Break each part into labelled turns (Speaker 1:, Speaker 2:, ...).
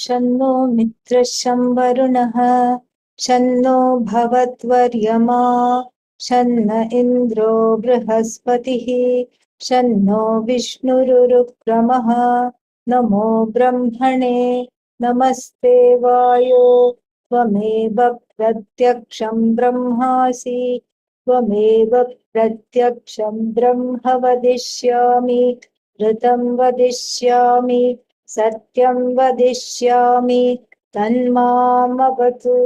Speaker 1: शन्नो मित्रशं वरुणः शन्नो भवत्वर्यमा शन्न इन्द्रो बृहस्पतिः शन्नो विष्णुरुक्रमः नमो ब्रह्मणे नमस्ते वायो त्वमेव प्रत्यक्षं ब्रह्मासि त्वमेव प्रत्यक्षं ब्रह्म वदिष्यामि ऋतं वदिष्यामि सत्यं वदिष्यामि तन्मामवतु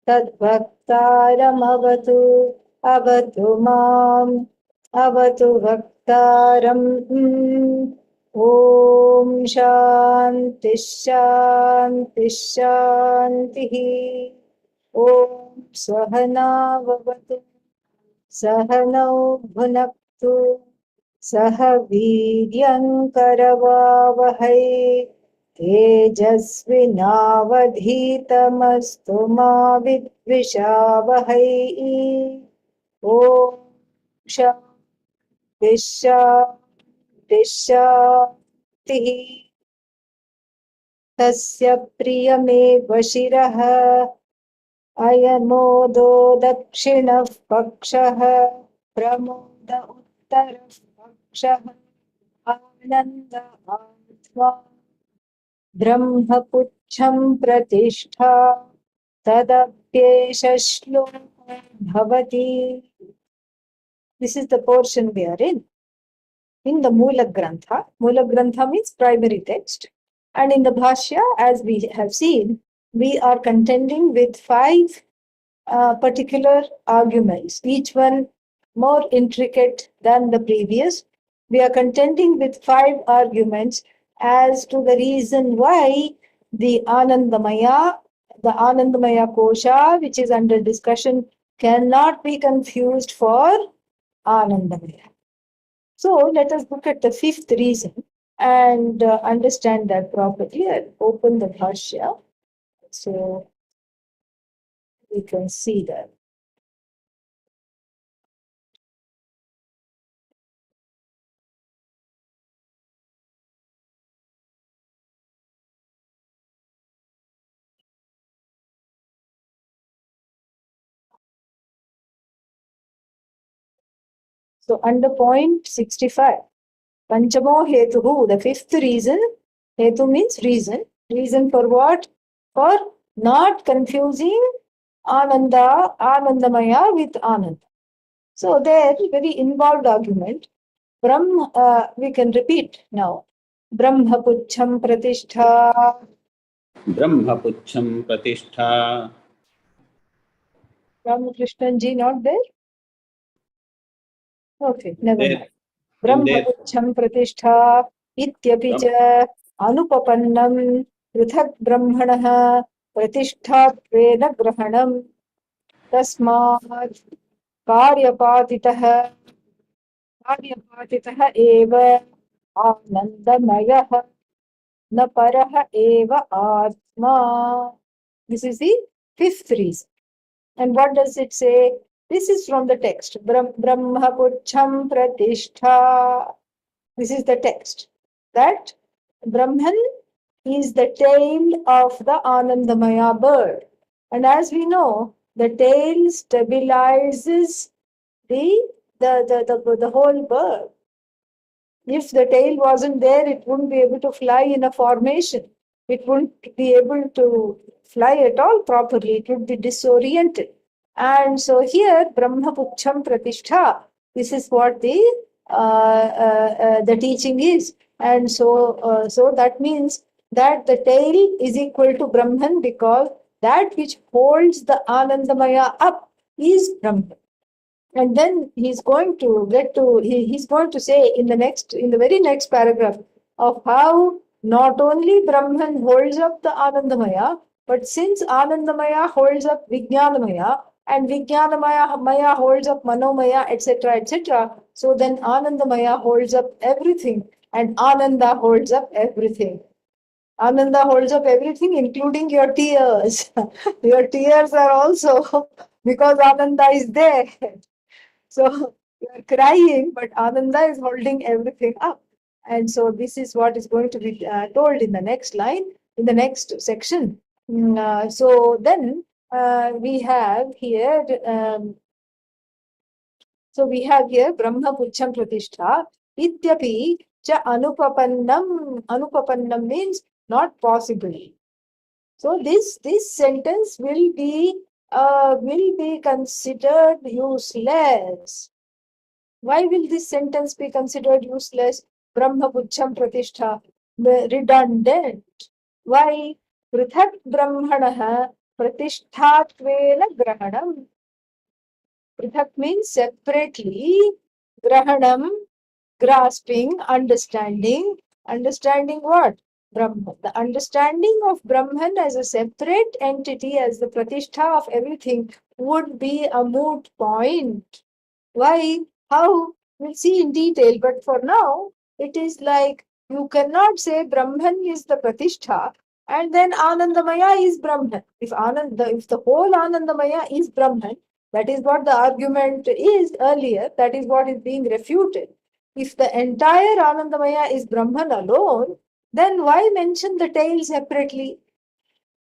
Speaker 1: तद्भक्तारमवतु अवतु माम् अवतु भक्तारम् ॐ शान्तिः शान्तिः शान्तिः ॐ सहनाववतु सहनौ भुनक्तु सह वीर्यङ्करवावहै तेजस्विनावधीतमस्तु मा विद्विषावहै ॐ शान्तिः शान्तिः शान्तिः तस्य प्रियमेव शिरः अयमोदो दक्षिणः पक्षः प्रमोद उत्तरः पक्षः आनन्द आत्मा ब्रह्मपुच्छं प्रतिष्ठा तदप्येष श्लोको भवति. This is the portion we are in the Moola Grantha. Moola Grantha means primary text. And in the Bhashya, as we have seen, we are contending with 5 particular arguments, each one more intricate than the previous. We are contending with 5 arguments as to the reason why the Anandamaya Kosha, which is under discussion, cannot be confused for Anandamaya. So let us look at the 5th reason and understand that properly. I'll open the Bhashya so we can see that. So under point 65, Panchamo Hetuhu, the 5th reason. Hetu means reason. Reason for what? For not confusing Anandamaya with Ananda. So there, very involved argument. We can repeat now. Brahmapucham Pratishtha.
Speaker 2: Brahmapucham Pratishtha.
Speaker 1: Ramakrishnan ji not there? Okay, never mind. Brahmapucham Pratishtha Ityapi cha Anupapannam Prithak Brahmanah Pratishthatvena Grahanam Tasmat Karyapatitah eva Anandamayah na parah eva Atma. This is the 5th reason. And what does it say? This is from the text. Brahmapucham Pratishtha. This is the text. That Brahman is the tail of the Anandamaya bird. And as we know, the tail stabilizes the whole bird. If the tail wasn't there, it wouldn't be able to fly in a formation. It wouldn't be able to fly at all properly. It would be disoriented. And so here, Brahmapucham Pratishtha, this is what the teaching is. And so that means that the tail is equal to Brahman because that which holds the Anandamaya up is Brahman. And then he's going to say in the very next paragraph of how not only Brahman holds up the Anandamaya, but since Anandamaya holds up Vijnanamaya, and Vijnanamaya holds up Manomaya, etc., etc., so then Anandamaya holds up everything, and Ananda holds up everything. Ananda holds up everything, including your tears. Your tears are also because Ananda is there. So you are crying, but Ananda is holding everything up. And so this is what is going to be told in the next line. in the next section. So then we have here Brahma Pucham Pratishtha Ityapi cha Anupapannam means not possible. So this sentence will be considered useless. Why will this sentence be considered useless? Brahma Pucham Pratishtha, redundant. Why? Prithak Brahmanaha Pratishthatvena Grahanam. Prithak means separately. Grahanam, grasping, understanding. Understanding what? Brahman. The understanding of Brahman as a separate entity, as the pratishtha of everything, would be a moot point. Why? How? We'll see in detail. But for now, it is like you cannot say Brahman is the pratishtha and then Anandamaya is Brahman. If the whole Anandamaya is Brahman, that is what the argument is earlier, that is what is being refuted. If the entire Anandamaya is Brahman alone, then why mention the tail separately?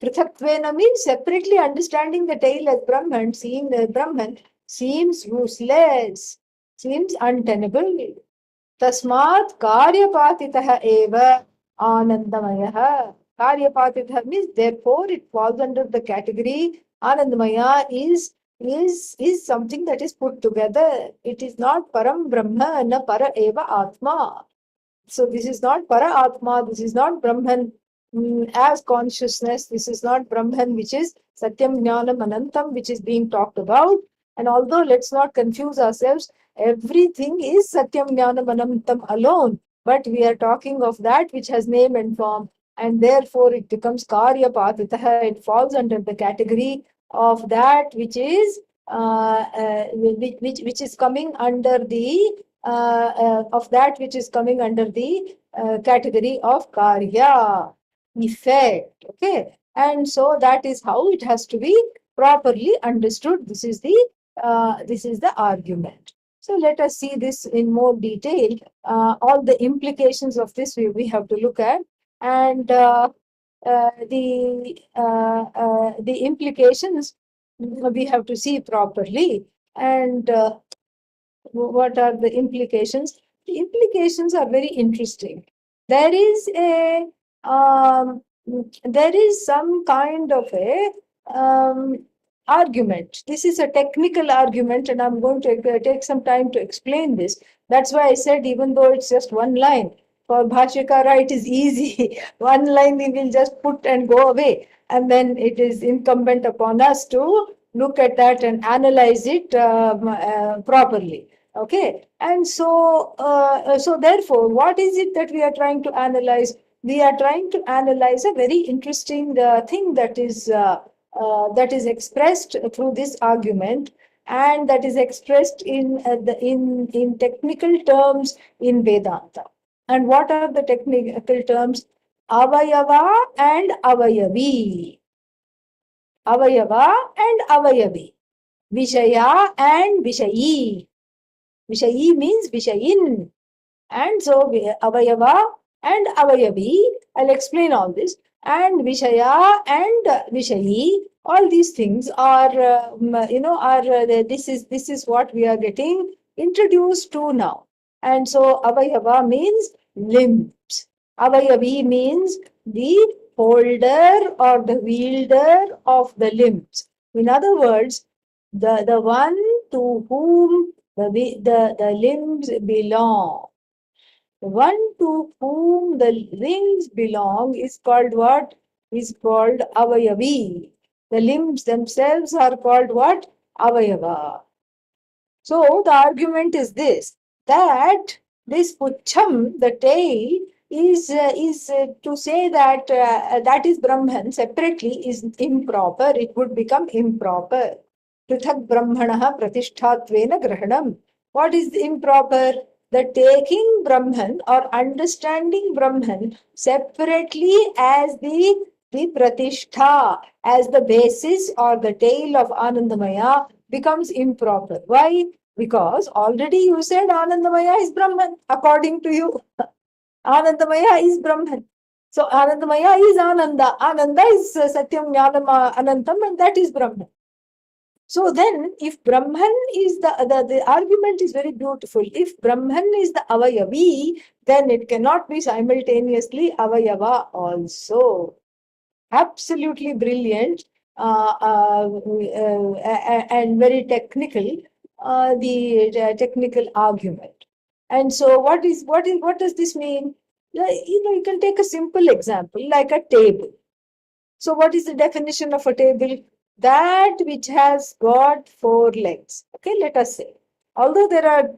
Speaker 1: Prithatvena means separately understanding the tail as Brahman, seeing the Brahman seems useless, seems untenable. Tasmat karyapatitaha eva anandamaya. Karyapatitaha means therefore it falls under the category Anandamaya is something that is put together. It is not Param Brahma, na Para Eva Atma. So this is not Para Atma, this is not Brahman as consciousness, this is not Brahman which is Satyam Jnanam Anantam which is being talked about. And although let's not confuse ourselves, everything is Satyam Jnanam Anantam alone, but we are talking of that which has name and form, and therefore it becomes Karya Patitaha. It falls under the category of that which is which is coming under the of that which is coming under the category of karya, effect. Okay, and so that is how it has to be properly understood. This is the argument. So let us see this in more detail. All the implications of this we have to look at, and the implications we have to see properly. And what are the implications? The implications are very interesting. There is a there is some kind of a argument. This is a technical argument, and I'm going to take some time to explain this. That's why I said, even though it's just one line, for Bhashyakara it is easy. One line we will just put and go away, and then it is incumbent upon us to look at that and analyze it properly. Okay, and so therefore, what is it that we are trying to analyze? We are trying to analyze a very interesting thing that is expressed through this argument, and that is expressed in technical terms in Vedanta. And what are the technical terms? Avayava and avayavi. Avayava and avayavi. Vishaya and vishayi. Vishayi means Vishayin. And so Avayava and Avayavi, I'll explain all this. And Vishaya and Vishayi, all these things are, this is what we are getting introduced to now. And so Avayava means limbs. Avayavi means the holder or the wielder of the limbs. In other words, the one to whom the limbs belong. The one to whom the limbs belong is called what? Is called avayavi. The limbs themselves are called what? Avayava. So the argument is this, that this pucham, the tail, is to say that that is Brahman separately is improper. It would become improper. Prithak Brahmanaha Pratishthatvena Grahanam. What is improper? The taking Brahman or understanding Brahman separately as the Pratishtha, as the basis or the tail of Anandamaya becomes improper. Why? Because already you said Anandamaya is Brahman, according to you. Anandamaya is Brahman. So Anandamaya is Ananda. Ananda is Satyam Jnanam Anantam, and that is Brahman. So then, if Brahman is the argument is very beautiful. If Brahman is the Avayavi, then it cannot be simultaneously Avayava also. Absolutely brilliant and very technical, the technical argument. And so, what does this mean? You can take a simple example like a table. So, what is the definition of a table? That which has got four legs. Okay, let us say. Although there are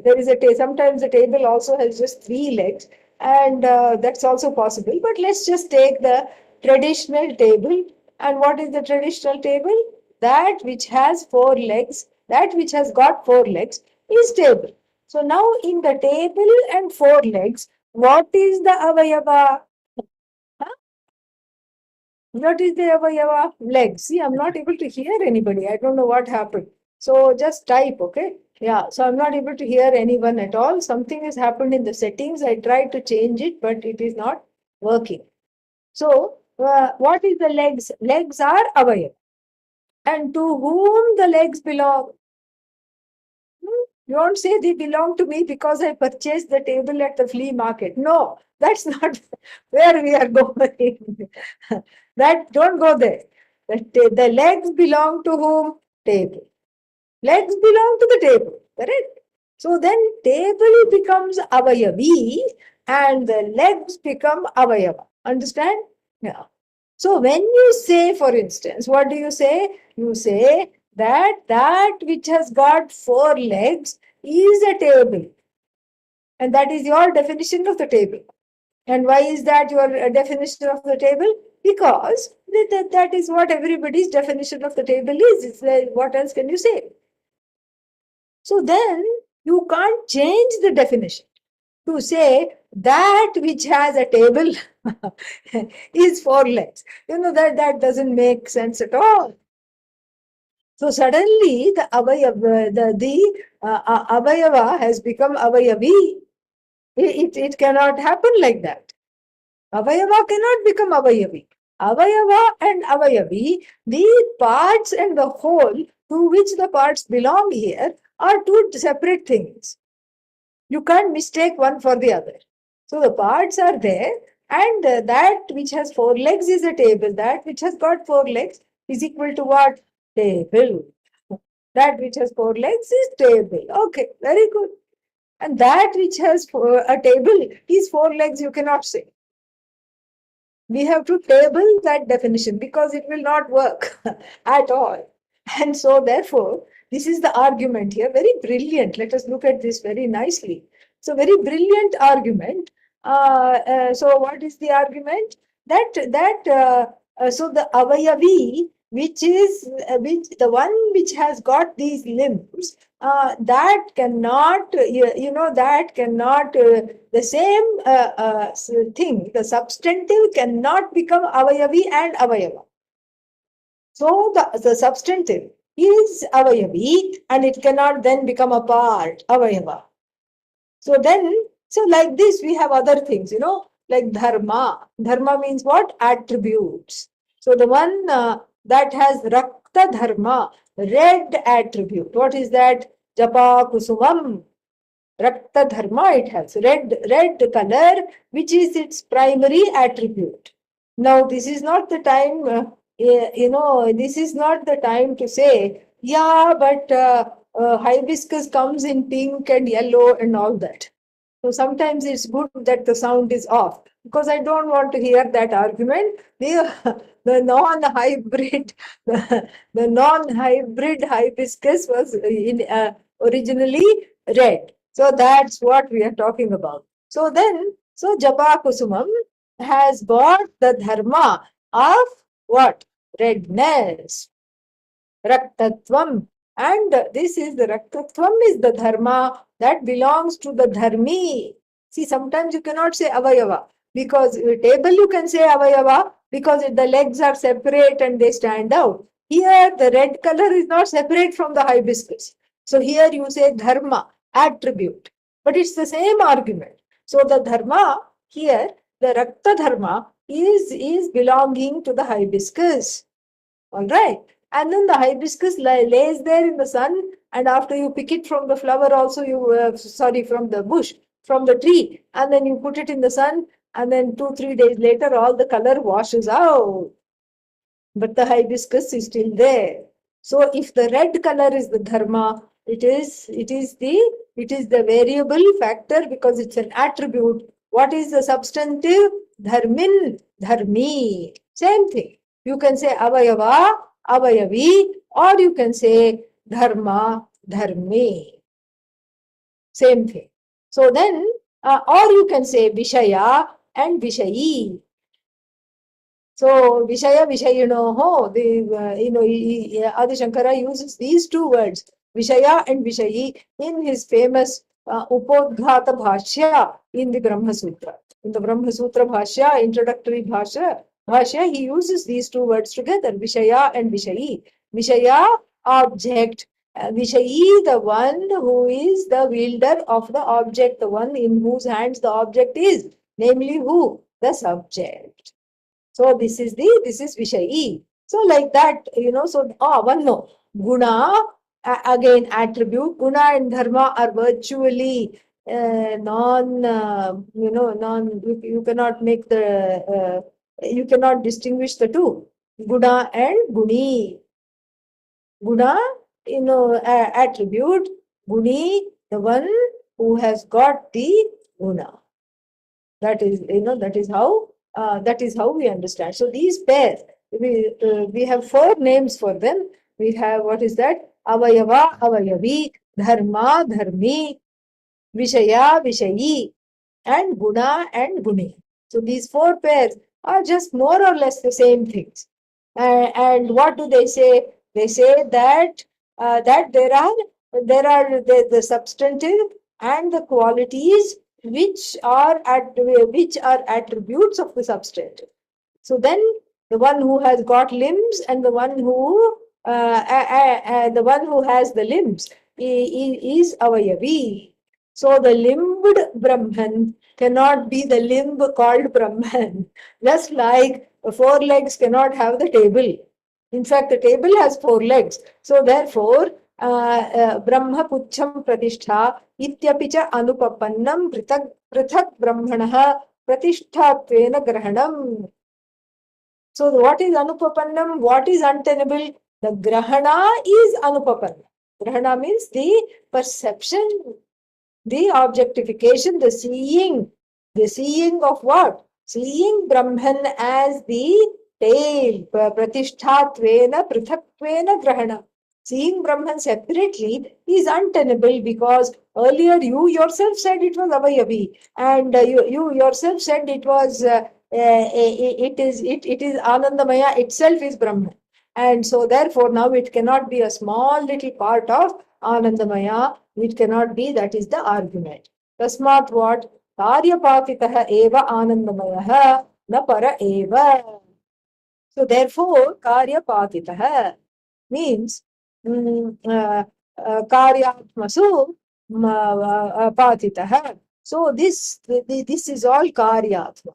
Speaker 1: there is a sometimes the table also has just three legs, and that's also possible. But let's just take the traditional table. And what is the traditional table? That which has four legs, that which has got four legs is table. So now in the table and four legs, what is the avayava? Huh? What is the avayava? Legs. See, I'm not able to hear anybody. I don't know what happened. So just type, okay? Yeah, so I'm not able to hear anyone at all. Something has happened in the settings. I tried to change it, but it is not working. So, what is the legs? Legs are avayava. And to whom the legs belong? You won't say they belong to me because I purchased the table at the flea market. No, that's not where we are going. That don't go there. The legs belong to whom? Table. Legs belong to the table. Correct? So then table becomes avayavi and the legs become avayava. Understand? Yeah. So when you say, for instance, what do you say? You say that which has got four legs is a table. And that is your definition of the table. And why is that your definition of the table? Because that is what everybody's definition of the table is. It's like, what else can you say? So then you can't change the definition to say that which has a table is four legs. That doesn't make sense at all. So suddenly the avayava has become avayavi. It cannot happen like that. Avayava cannot become avayavi. Avayava and avayavi, the parts and the whole to which the parts belong here are two separate things. You can't mistake one for the other. So the parts are there, and that which has four legs is a table. That which has got four legs is equal to what? Table. That which has four legs is table. Okay, very good. And that which has a table is four legs, you cannot say. We have to table that definition because it will not work at all. And so, therefore, this is the argument here. Very brilliant. Let us look at this very nicely. So, very brilliant argument. So, what is the argument? So the avayavi, which is the one which has got these limbs, that cannot, that cannot, the same thing, the substantive cannot become avayavi and avayava. So the substantive is avayavi and it cannot then become a part, avayava. So like this, we have other things, like dharma. Dharma means what? Attributes. So the one that has rakta dharma, red attribute. What is that? Japa kusumam. Rakta dharma, it has red color, which is its primary attribute. Now, this is not the time, this is not the time to say, yeah, but hibiscus comes in pink and yellow and all that. So sometimes it's good that the sound is off because I don't want to hear that argument. The non-hybrid, the non-hybrid hibiscus was originally red. So that's what we are talking about. So Japa Kusumam has got the dharma of what? Redness. Raktatvam. And this is the Raktatvam is the dharma that belongs to the dharmi. See, sometimes you cannot say avayava because table you can say avayava because the legs are separate and they stand out. Here the red color is not separate from the hibiscus. So here you say dharma, attribute. But it's the same argument. So the dharma here, the rakta dharma is belonging to the hibiscus. All right. And then the hibiscus lays there in the sun, and after you pick it from the flower, also from the bush, from the tree, and then you put it in the sun, and then 2-3 days later, all the color washes out. But the hibiscus is still there. So if the red color is the dharma, it is the variable factor because it's an attribute. What is the substantive? Dharmin, dharmi. Same thing. You can say avayava, avayavi, or you can say dharma, dharmi. Same thing. So then, or you can say vishaya and vishayi. So Vishaya Vishayinoho, Adi Shankara uses these two words, Vishaya and Vishayi, in his famous Upodghata Bhashya in the Brahma Sutra. In the Brahma Sutra Bhashya, introductory Bhashya, he uses these two words together, Vishaya and Vishayi. Vishaya, object. Vishayi, the one who is the wielder of the object, the one in whose hands the object is, namely who? The subject. So this is Vishayi. So like that, so one more. Guna, again attribute. Guna and dharma are virtually you cannot make you cannot distinguish the two. Guna and Guni. Guna, attribute. Guni, the one who has got the guna. That is how we understand. So these pairs, we have 4 names for them. We have, what is that? Avayava, avayavi, dharma, dharmi, vishaya, vishayi, and guna and guni. So these 4 pairs are just more or less the same things. And what do they say? They say that there are the substantive and the qualities which are attributes of the substantive. So then the one who has got limbs and the one who has the limbs is avayavi. So the limbed Brahman cannot be the limb called Brahman. Just like 4 legs cannot have the table. In fact, the table has 4 legs. So therefore, Brahma Pucham Pratishtha Ityapicha Anupapannam Prithak Brahmanah Pratishthatvena Grahanam. So what is Anupapannam? What is untenable? The Grahana is Anupapanna. Grahana means the perception, the objectification, the seeing. The seeing of what? Seeing Brahman as the tail. Pratishthatvena Prithakwena Grahana. Seeing Brahman separately is untenable because earlier you yourself said it was avayavi, and you yourself said it was it is Anandamaya itself is Brahman. And so therefore now it cannot be a small little part of Anandamaya. It cannot be. That is the argument. Tasmat what? Karyapatitah eva Anandamaya na para eva. So therefore Karyapatitah means karyatmasu patitah. So this is all karyatma.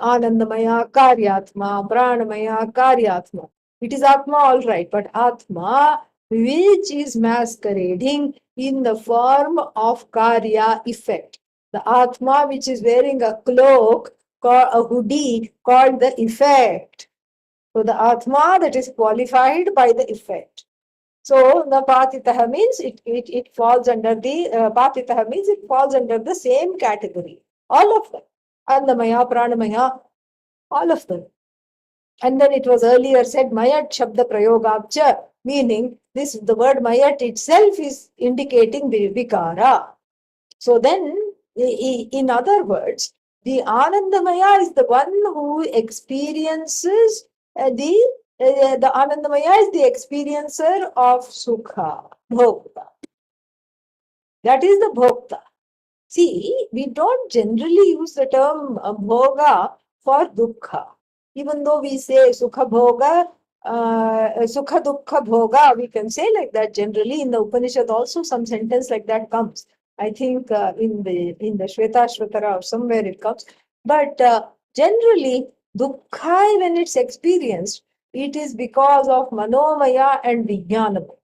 Speaker 1: Anandamaya karyatma, pranamaya karyatma. It is atma, all right, but atma which is masquerading in the form of karya effect. The atma which is wearing a cloak, a hoodie called the effect. So the atma that is qualified by the effect. So the patitah means it falls under the patitah means it falls under the same category. All of them. Annamaya, pranamaya, all of them. And then it was earlier said mayat shabda prayogabcha, meaning the word mayat itself is indicating the vikara. So then, in other words, the Anandamaya is the one who experiences the Anandamaya is the experiencer of Sukha, Bhokta. That is the Bhokta. See, we don't generally use the term Bhoga for Dukkha. Even though we say Sukha Bhoga, Sukha Dukkha Bhoga, we can say like that generally. In the Upanishad also some sentence like that comes. I think in the Shvetashvatara or somewhere it comes. But generally, dukkha, when it's experienced, it is because of manomaya and vijnanamaya.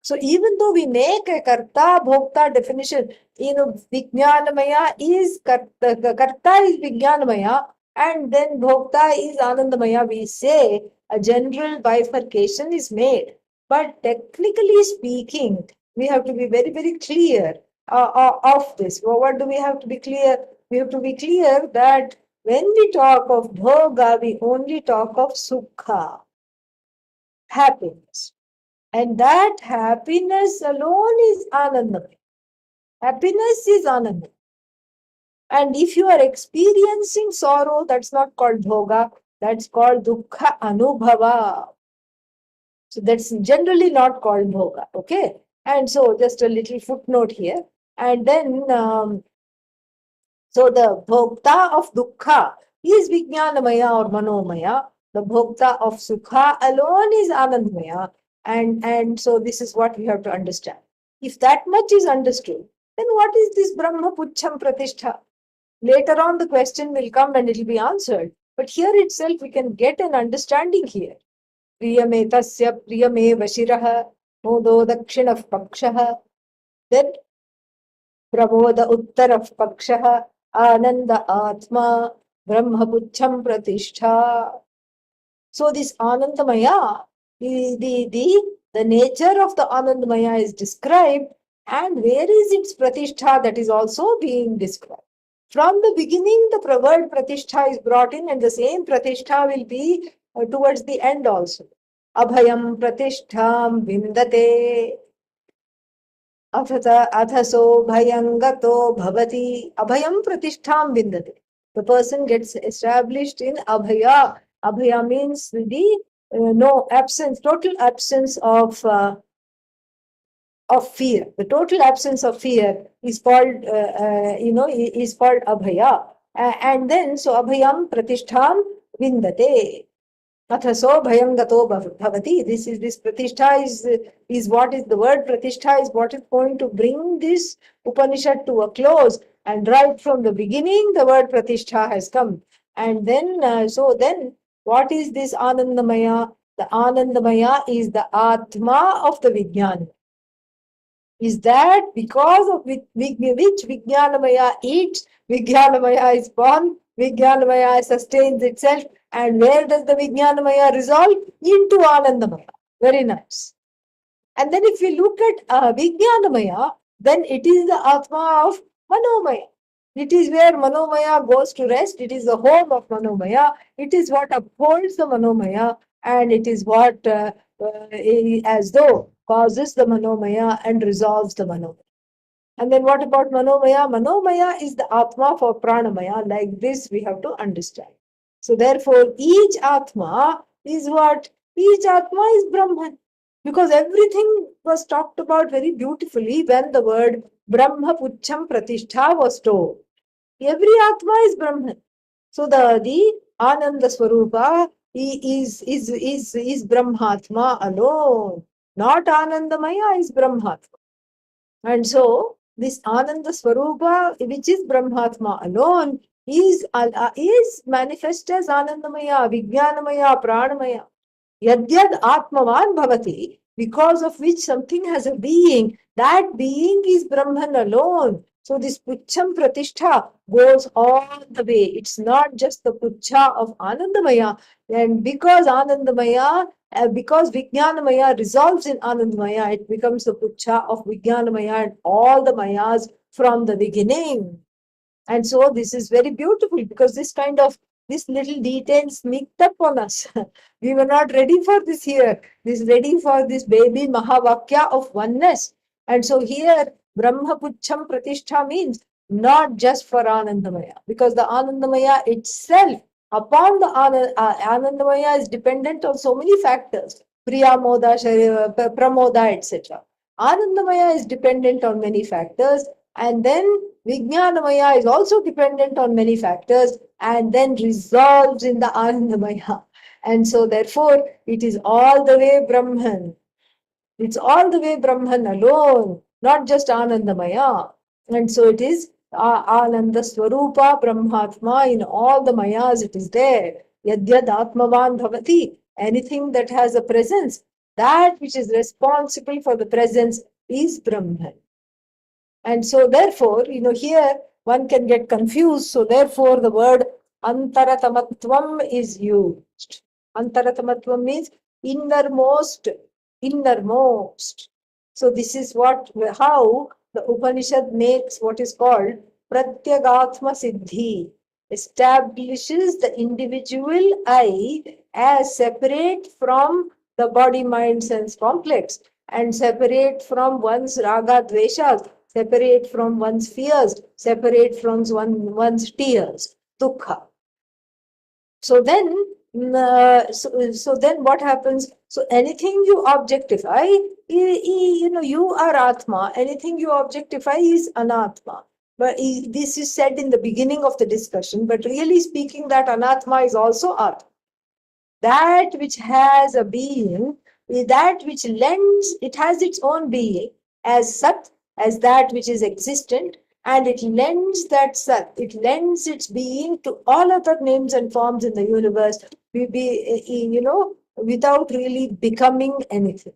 Speaker 1: So even though we make a karta bhokta definition, vijnanamaya is karta is vijnanamaya, and then bhokta is anandamaya. We say a general bifurcation is made. But technically speaking, we have to be very, very clear of this. What do we have to be clear? We have to be clear that when we talk of bhoga, we only talk of sukha, happiness. And that happiness alone is anandamaya. Happiness is ananda. And if you are experiencing sorrow, that's not called bhoga, that's called dukkha anubhava. So that's generally not called bhoga. Okay. And so just a little footnote here. And then, so the bhokta of dukkha is vijnanamaya or manomaya. The bhokta of sukha alone is anandmaya. And so this is what we have to understand. If that much is understood, then what is this Brahma Pucham Pratishtha? Later on, the question will come and it will be answered. But here itself, we can get an understanding here. Priyame tasya priyame vashiraha modo dakshinah pakshah. Then pramoda uttarah pakshah ananda atma brahma pucham pratishtha. So this Anandamaya, the nature of the Anandamaya is described, and where is its Pratishtha, that is also being described. From the beginning, the word Pratishtha is brought in, and the same Pratishtha will be towards the end also. Abhayam Pratishtham Vindate. Athaso Bhayangato Bhavati. Abhayam Pratishtham Vindate. The person gets established in Abhaya. Abhaya means the no absence, total absence of fear. The total absence of fear is called, is called Abhaya. And then, so Abhayam Pratishtham Vindate. Athaso Bhayangato Bhavati. This Pratishtha is what is the word Pratishtha is what is going to bring this Upanishad to a close. And right from the beginning, the word Pratishtha has come. And then, so then, what is this Anandamaya? The Anandamaya is the Atma of the Vijnana. Is that because of which Vijnanamaya eats, Vijnanamaya is born, Vijnanamaya sustains itself, and where does the Vijnanamaya resolve? Into Anandamaya. Very nice. And then if we look at Vijnanamaya, then it is the Atma of Manomaya. It is where Manomaya goes to rest. It is the home of Manomaya. It is what upholds the Manomaya, and it is what, as though, causes the Manomaya and resolves the Manomaya. And then what about Manomaya? Manomaya is the Atma for Pranamaya. Like this, we have to understand. So therefore, each Atma is what? Each Atma is Brahman. Because everything was talked about very beautifully when the word Brahma Pucham Pratishtha was told. Every Atma is Brahman. So the Ananda Swarupa is Brahmatma alone. Not Anandamaya is Brahmatma. And so this Ananda Swarupa, which is Brahmatma alone, is manifest as Anandamaya, Vijnanamaya, Pranamaya. Yadyad Atmavan Bhavati, because of which something has a being, that being is Brahman alone. So this Pucham Pratishtha goes all the way. It's not just the Pucha of Anandamaya. And because Anandamaya, because Vijnanamaya resolves in Anandamaya, it becomes the Pucha of Vijnanamaya and all the Mayas from the beginning. And so this is very beautiful because this little detail sneaked up on us. We were not ready for this here. Ready for this baby Mahavakya of oneness. And so here, Brahma Pucham Pratishtha means not just for Anandamaya, because the Anandamaya itself, upon the Anandamaya is dependent on so many factors. Priyamoda, Pramoda, etc. Anandamaya is dependent on many factors. And then Vijnanamaya is also dependent on many factors and then resolves in the Anandamaya. And so therefore, it is all the way Brahman. It's all the way Brahman alone. not just Anandamaya. And so it is Ananda Swarupa Brahmatma. In all the Mayas it is there. Yadyad Atmavan Bhavati. Anything that has a presence, that which is responsible for the presence is Brahman. And so therefore, here one can get confused. So therefore the word Antaratamatvam is used. Antaratamatvam means innermost, innermost. So this is how the Upanishad makes what is called Pratyagatma Siddhi, establishes the individual I as separate from the body, mind, sense complex, and separate from one's raga, dveshas, separate from one's fears, separate from one's tears, dukkha. So then, so then what happens? So anything you objectify, you are Atma. Anything you objectify is Anatma. But this is said in the beginning of the discussion, but really speaking, that Anatma is also Atma. That which has a being, that which lends, it has its own being as Sat, as that which is existent, and it lends that Sat, it lends its being to all other names and forms in the universe, without really becoming anything.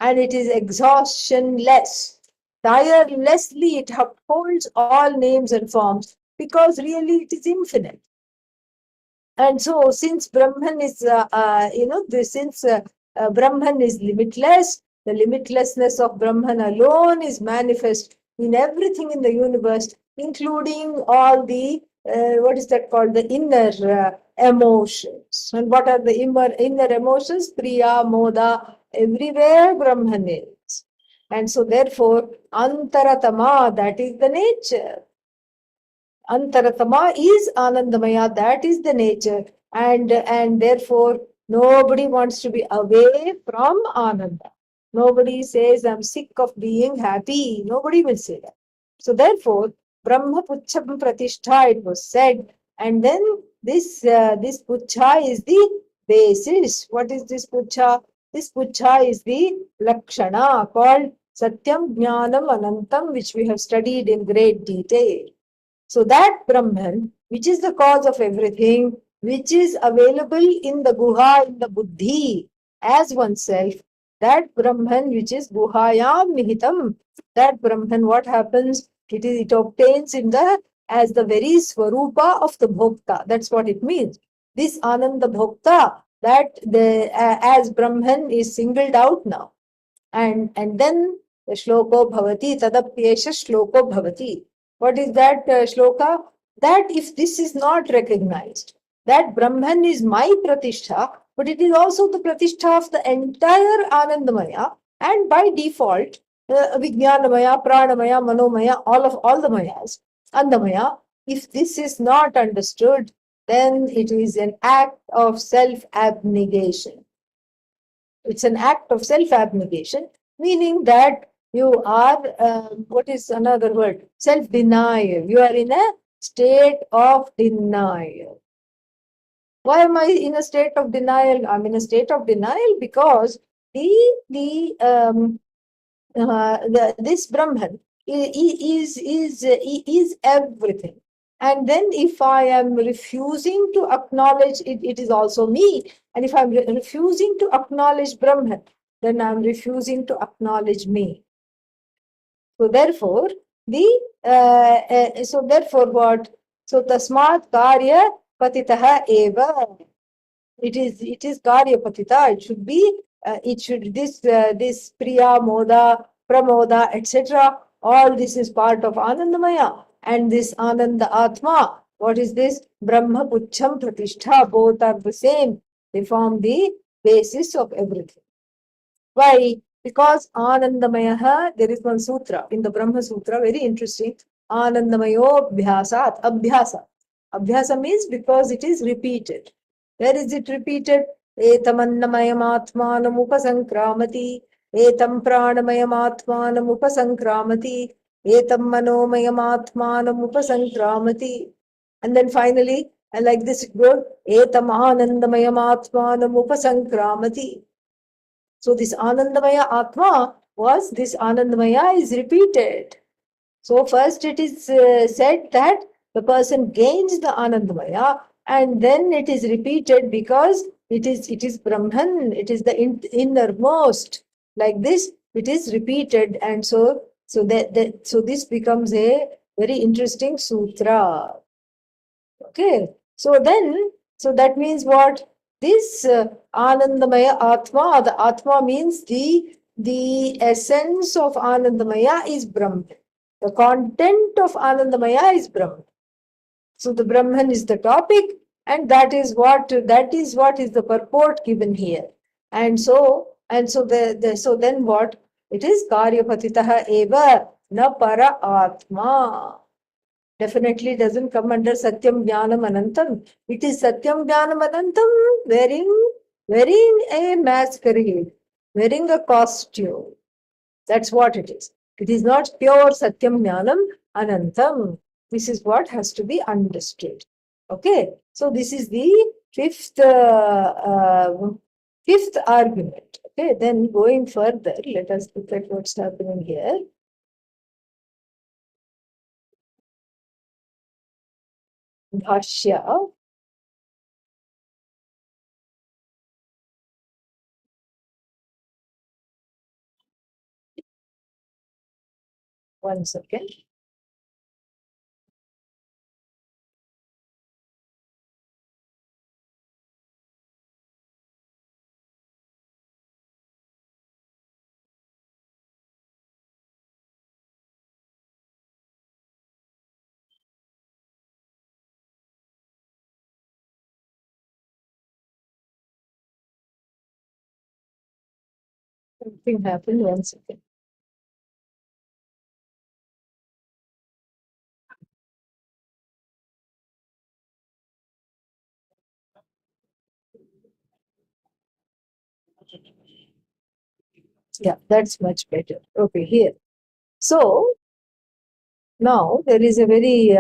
Speaker 1: And it is exhaustionless. Tirelessly, it upholds all names and forms because really it is infinite. And so, since Brahman is, Brahman is limitless, the limitlessness of Brahman alone is manifest in everything in the universe, including all the, what is that called, the inner emotions. And what are the inner emotions? Priya, Moda, everywhere Brahman is. And so, therefore, Antaratama, that is the nature. Antaratama is Anandamaya, that is the nature, and therefore nobody wants to be away from Ananda. Nobody says, I'm sick of being happy. Nobody will say that. So therefore, Brahma Puchcham Pratishtha, it was said, and then this Puchcha is the basis. What is this Puchcha? This Puchcha is the Lakshana called Satyam Jnanam Anantam, which we have studied in great detail. So that Brahman, which is the cause of everything, which is available in the Guha, in the Buddhi, as oneself, that Brahman, which is Guhayam Nihitam, that Brahman, what happens? It obtains in as the very Swarupa of the Bhokta. That's what it means. This Ananda Bhokta, that as Brahman is singled out now. And then the Shloko Bhavati, Tadapyesha Shloko Bhavati. What is that shloka? That if this is not recognized, that Brahman is my pratishtha, but it is also the pratishtha of the entire Anandamaya, and by default, Vijnanamaya, Pranamaya, Manomaya, all the Mayas, Andamaya, if this is not understood, then it is an act of self-abnegation. It's an act of self-abnegation, meaning that you are, what is another word? Self-denial. You are in a state of denial. Why am I in a state of denial? I'm in a state of denial because this Brahman is everything. And then if I am refusing to acknowledge it, it is also me. And if I'm refusing to acknowledge Brahman, then I'm refusing to acknowledge me. So therefore, what? So tasmat karya patitaha eva. It is karya patita. It should be. This priya, moda, pramoda, etc. All this is part of Anandamaya, and this Ananda Atma. What is this? Brahma Puchcham Pratishtha. Both are the same. They form the basis of everything. Why? Because Anandamayaha, there is one sutra in the Brahma Sutra, very interesting. Anandamayo Bhyasat, Abhyasa. Abhyasa means because it is repeated. Where is it repeated? Etamannamayam upasankramati, etam pranamayam upasankramati, etam manomayam upasankramati. And then finally, and like this it goes, etam anandamayam upasankramati. So this Anandamaya Atma, was this Anandamaya is repeated. So first it is said that the person gains the Anandamaya, and then it is repeated because it is Brahman, it is the innermost. Like this, it is repeated, and so this becomes a very interesting sutra. Okay, so that means what? This Anandamaya Atma, the Atma means the essence of Anandamaya is Brahman. The content of Anandamaya is Brahman. So the Brahman is the topic, and that is what is the purport given here. And so then what? It is Karyapatitaha eva na para Atma. Definitely doesn't come under Satyam Jnanam Anantam. It is Satyam Jnanam Anantam wearing a masquerade, wearing a costume. That's what it is. It is not pure Satyam Jnanam Anantam. This is what has to be understood. Okay, so this is the fifth argument. Okay, then going further, let us look at what's happening here. Bhashya. One second. Something happened. One second. Yeah, that's much better. Okay, here. So now there is a very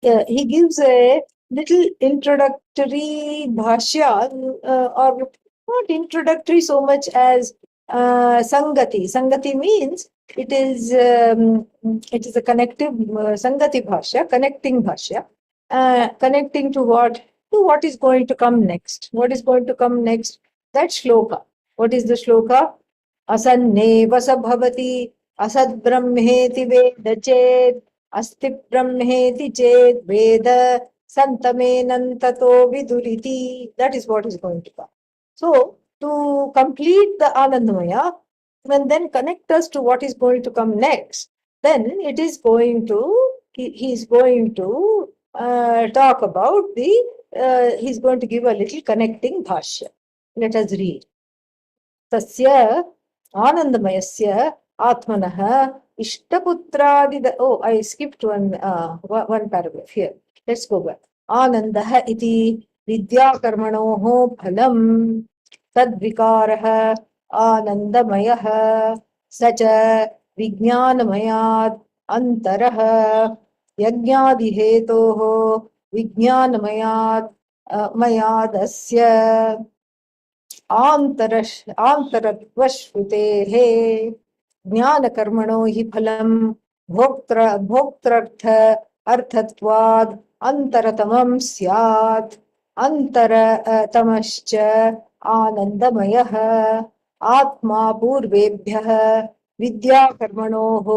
Speaker 1: he gives a little introductory bhashya, or not introductory so much as sangati. Sangati means it is a connective sangati bhashya, connecting bhashya, connecting to what? To what is going to come next. What is going to come next? That shloka. What is the shloka? Asanneva sabhavati asad brahmeti ved chet अस्ति ब्रह्मेति चेत् वेद संतमेनंततो viduriti. That is what is going to come. So to complete the Anandamaya and then connect us to what is going to come next, then it is going to he is going to talk about he's going to give a little connecting bhashya. Let us read. Tasya Anandamayasya Atmanah Ishtaputradi. Oh, I skipped one paragraph here. Let's go back. Anandah iti Vidyakarmanoho phalam tadvikarah Anandamayah sacha Vijnanamayad antarah Yajnadihetoho Vijnanamayad mayadasya आंतरत्वश्रुतेः ज्ञानकर्मणो हि फलं भोक्तृर्थ अर्थत्वाद् अंतरतमं स्यात् अंतरतमश्च आनंदमयः आत्मा पूर्वेभ्यः विद्याकर्मणोः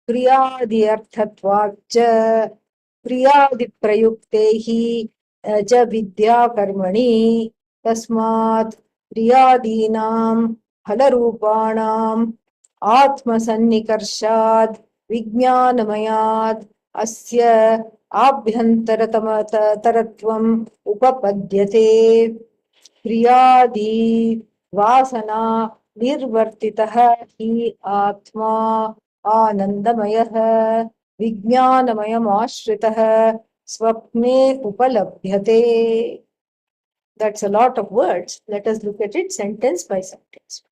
Speaker 1: क्रियादिअर्थत्वाच्च क्रियादिप्रयुक्तैः च विद्याकर्मणि तस्मात् क्रियादीनां फलरूपाणाम् आत्मसन्निकर्षाद् विज्ञानमयाद् अस्य आभ्यन्तरतरत्वम् उपपद्यते क्रियादि वासना निर्वर्तितः हि आत्मा आनन्दमयः विज्ञानमयमाश्रितः स्वप्ने उपलभ्यते. That's a lot of words. Let us look at it sentence by sentence.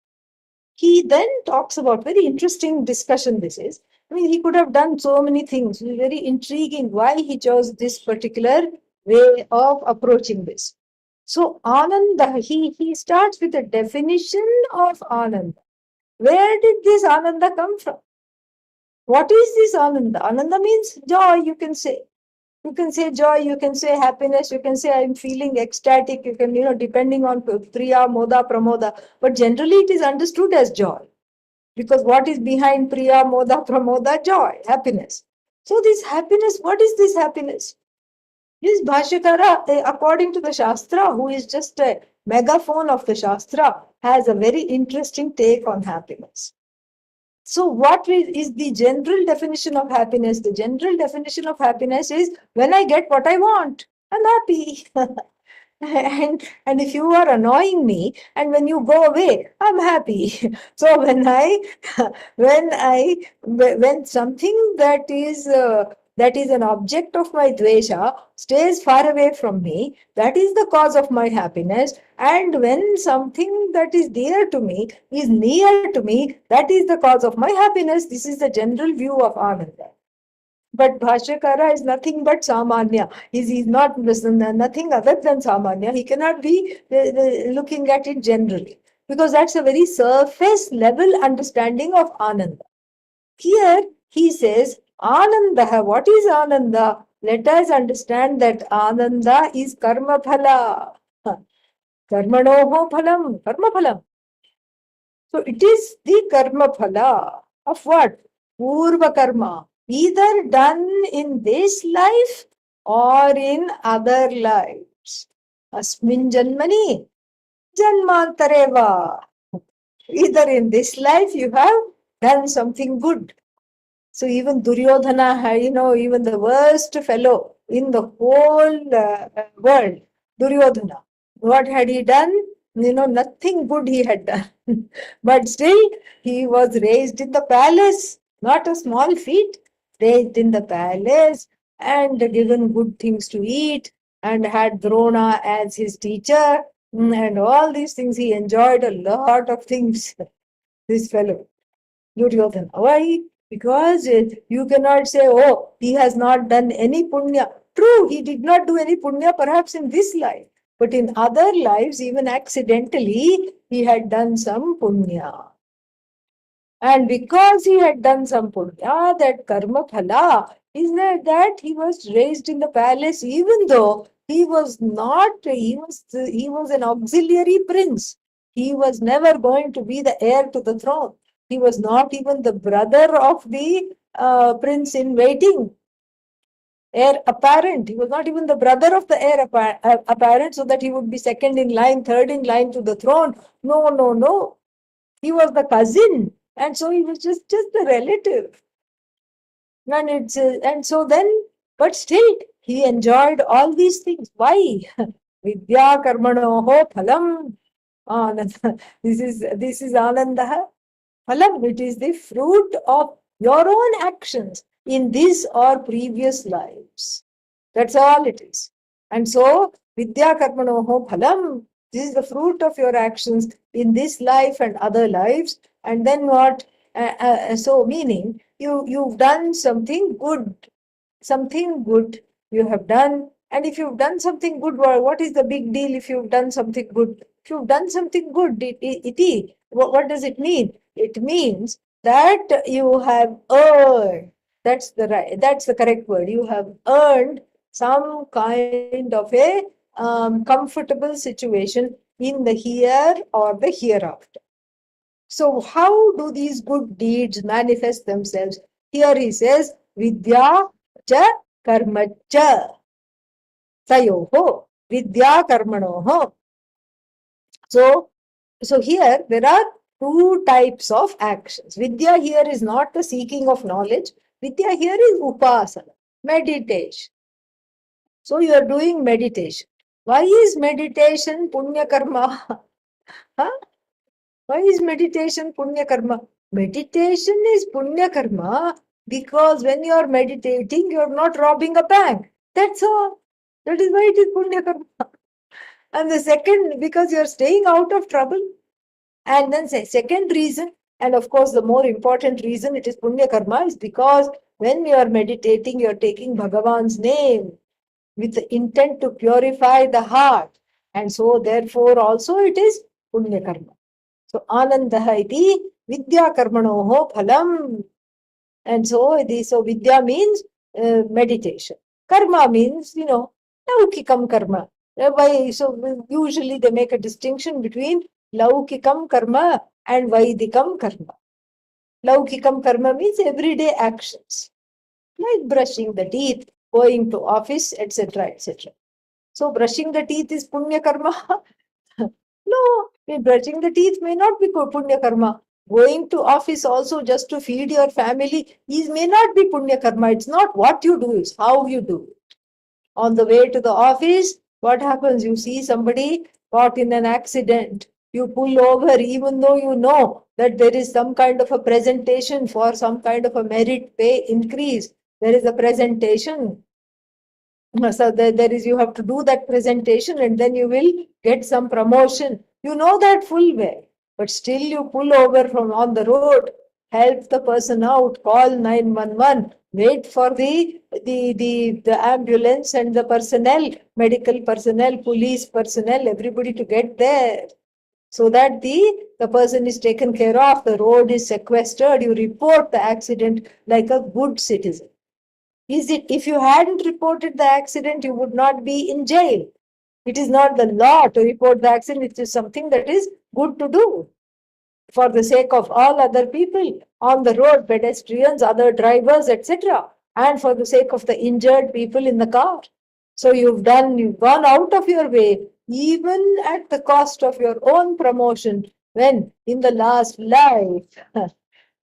Speaker 1: He then talks about very interesting discussion this is. I mean, he could have done so many things. It's very intriguing why he chose this particular way of approaching this. So, Ananda, he starts with a definition of Ananda. Where did this Ananda come from? What is this Ananda? Ananda means joy, you can say. You can say joy, you can say happiness, you can say I'm feeling ecstatic, you can, depending on Priya, Moda, Pramoda. But generally it is understood as joy. Because what is behind Priya, Moda, Pramoda? Joy, happiness. So this happiness, what is this happiness? This Bhashyakara, according to the Shastra, who is just a megaphone of the Shastra, has a very interesting take on happiness. So what is the general definition of happiness? The general definition of happiness is when I get what I want, I'm happy. and if you are annoying me and when you go away, I'm happy. So when something that is an object of my dvesha stays far away from me, that is the cause of my happiness. And when something that is dear to me is near to me, that is the cause of my happiness. This is the general view of Ananda. But Bhashyakara is nothing but Samanya. He's not nothing other than Samanya. He cannot be looking at it generally, because that's a very surface level understanding of Ananda. Here he says, Ananda. What is Ananda? Let us understand that Ananda is karma phala. Karmanoho phalam. Karma phalam. So it is the karma phala of what? Purva karma. Either done in this life or in other lives. Asmin janmani janmantareva. Either in this life you have done something good. So even Duryodhana, even the worst fellow in the whole world, Duryodhana, what had he done? Nothing good he had done. But still, he was raised in the palace, not a small feat, raised in the palace and given good things to eat and had Drona as his teacher and all these things. He enjoyed a lot of things, this fellow, Duryodhana. Why? Because you cannot say, oh, he has not done any punya. True, he did not do any punya perhaps in this life. But in other lives, even accidentally, he had done some punya. And because he had done some punya, that karma phala, is that he was raised in the palace, even though he was not, he was an auxiliary prince. He was never going to be the heir to the throne. He was not even the brother of the prince in waiting, heir apparent. He was not even the brother of the heir apparent, so that he would be second in line, third in line to the throne. No, no, no. He was the cousin, and so he was just a relative. And so then, but still, he enjoyed all these things. Why? Vidya karmanoho phalam. This is Ananda. Phalam, it is the fruit of your own actions in this or previous lives. That's all it is. And so, Vidya karmanoho phalam, this is the fruit of your actions in this life and other lives. And then what? So meaning, you've done something good. Something good you have done. And if you've done something good, what is the big deal if you've done something good? If you've done something good, what does it mean? It means that you have earned. That's the correct word. You have earned some kind of a comfortable situation in the here or the hereafter. So how do these good deeds manifest themselves? Here he says, Vidya cha karma cha. Tayoho. Vidya karmanoho. So here there are two types of actions. Vidya here is not the seeking of knowledge. Vidya here is upasana, meditation. So you are doing meditation. Why is meditation punya karma? Huh? Why is meditation punya karma? Meditation is punya karma because when you are meditating, you are not robbing a bank. That's all. That is why it is punya karma. And the second, because you are staying out of trouble. And then second reason, and of course the more important reason it is punya karma, is because when you are meditating, you are taking Bhagavan's name with the intent to purify the heart. And so therefore also it is punya karma. So Ananda iti Vidya karmanoho phalam. And so Vidya means meditation. Karma means, laukikam karma. So usually they make a distinction between laukikam karma and vaidikam karma. Laukikam karma means everyday actions, like brushing the teeth, going to office, etc., etc. So brushing the teeth is punya karma. No, brushing the teeth may not be punya karma. Going to office also just to feed your family may not be punya karma. It's not what you do, it's how you do it. On the way to the office, what happens? You see somebody caught in an accident. You pull over even though you know that there is some kind of a presentation for some kind of a merit pay increase. There is a presentation. So there is, you have to do that presentation and then you will get some promotion. You know that full well, but still you pull over from on the road, help the person out, call 911, wait for the ambulance and the personnel, medical personnel, police personnel, everybody to get there, so that the person is taken care of, the road is sequestered, you report the accident like a good citizen. Is it, if you hadn't reported the accident, you would not be in jail. It is not the law to report the accident, it is something that is good to do for the sake of all other people on the road, pedestrians, other drivers, etc., and for the sake of the injured people in the car. So you've gone out of your way, even at the cost of your own promotion, when in the last life,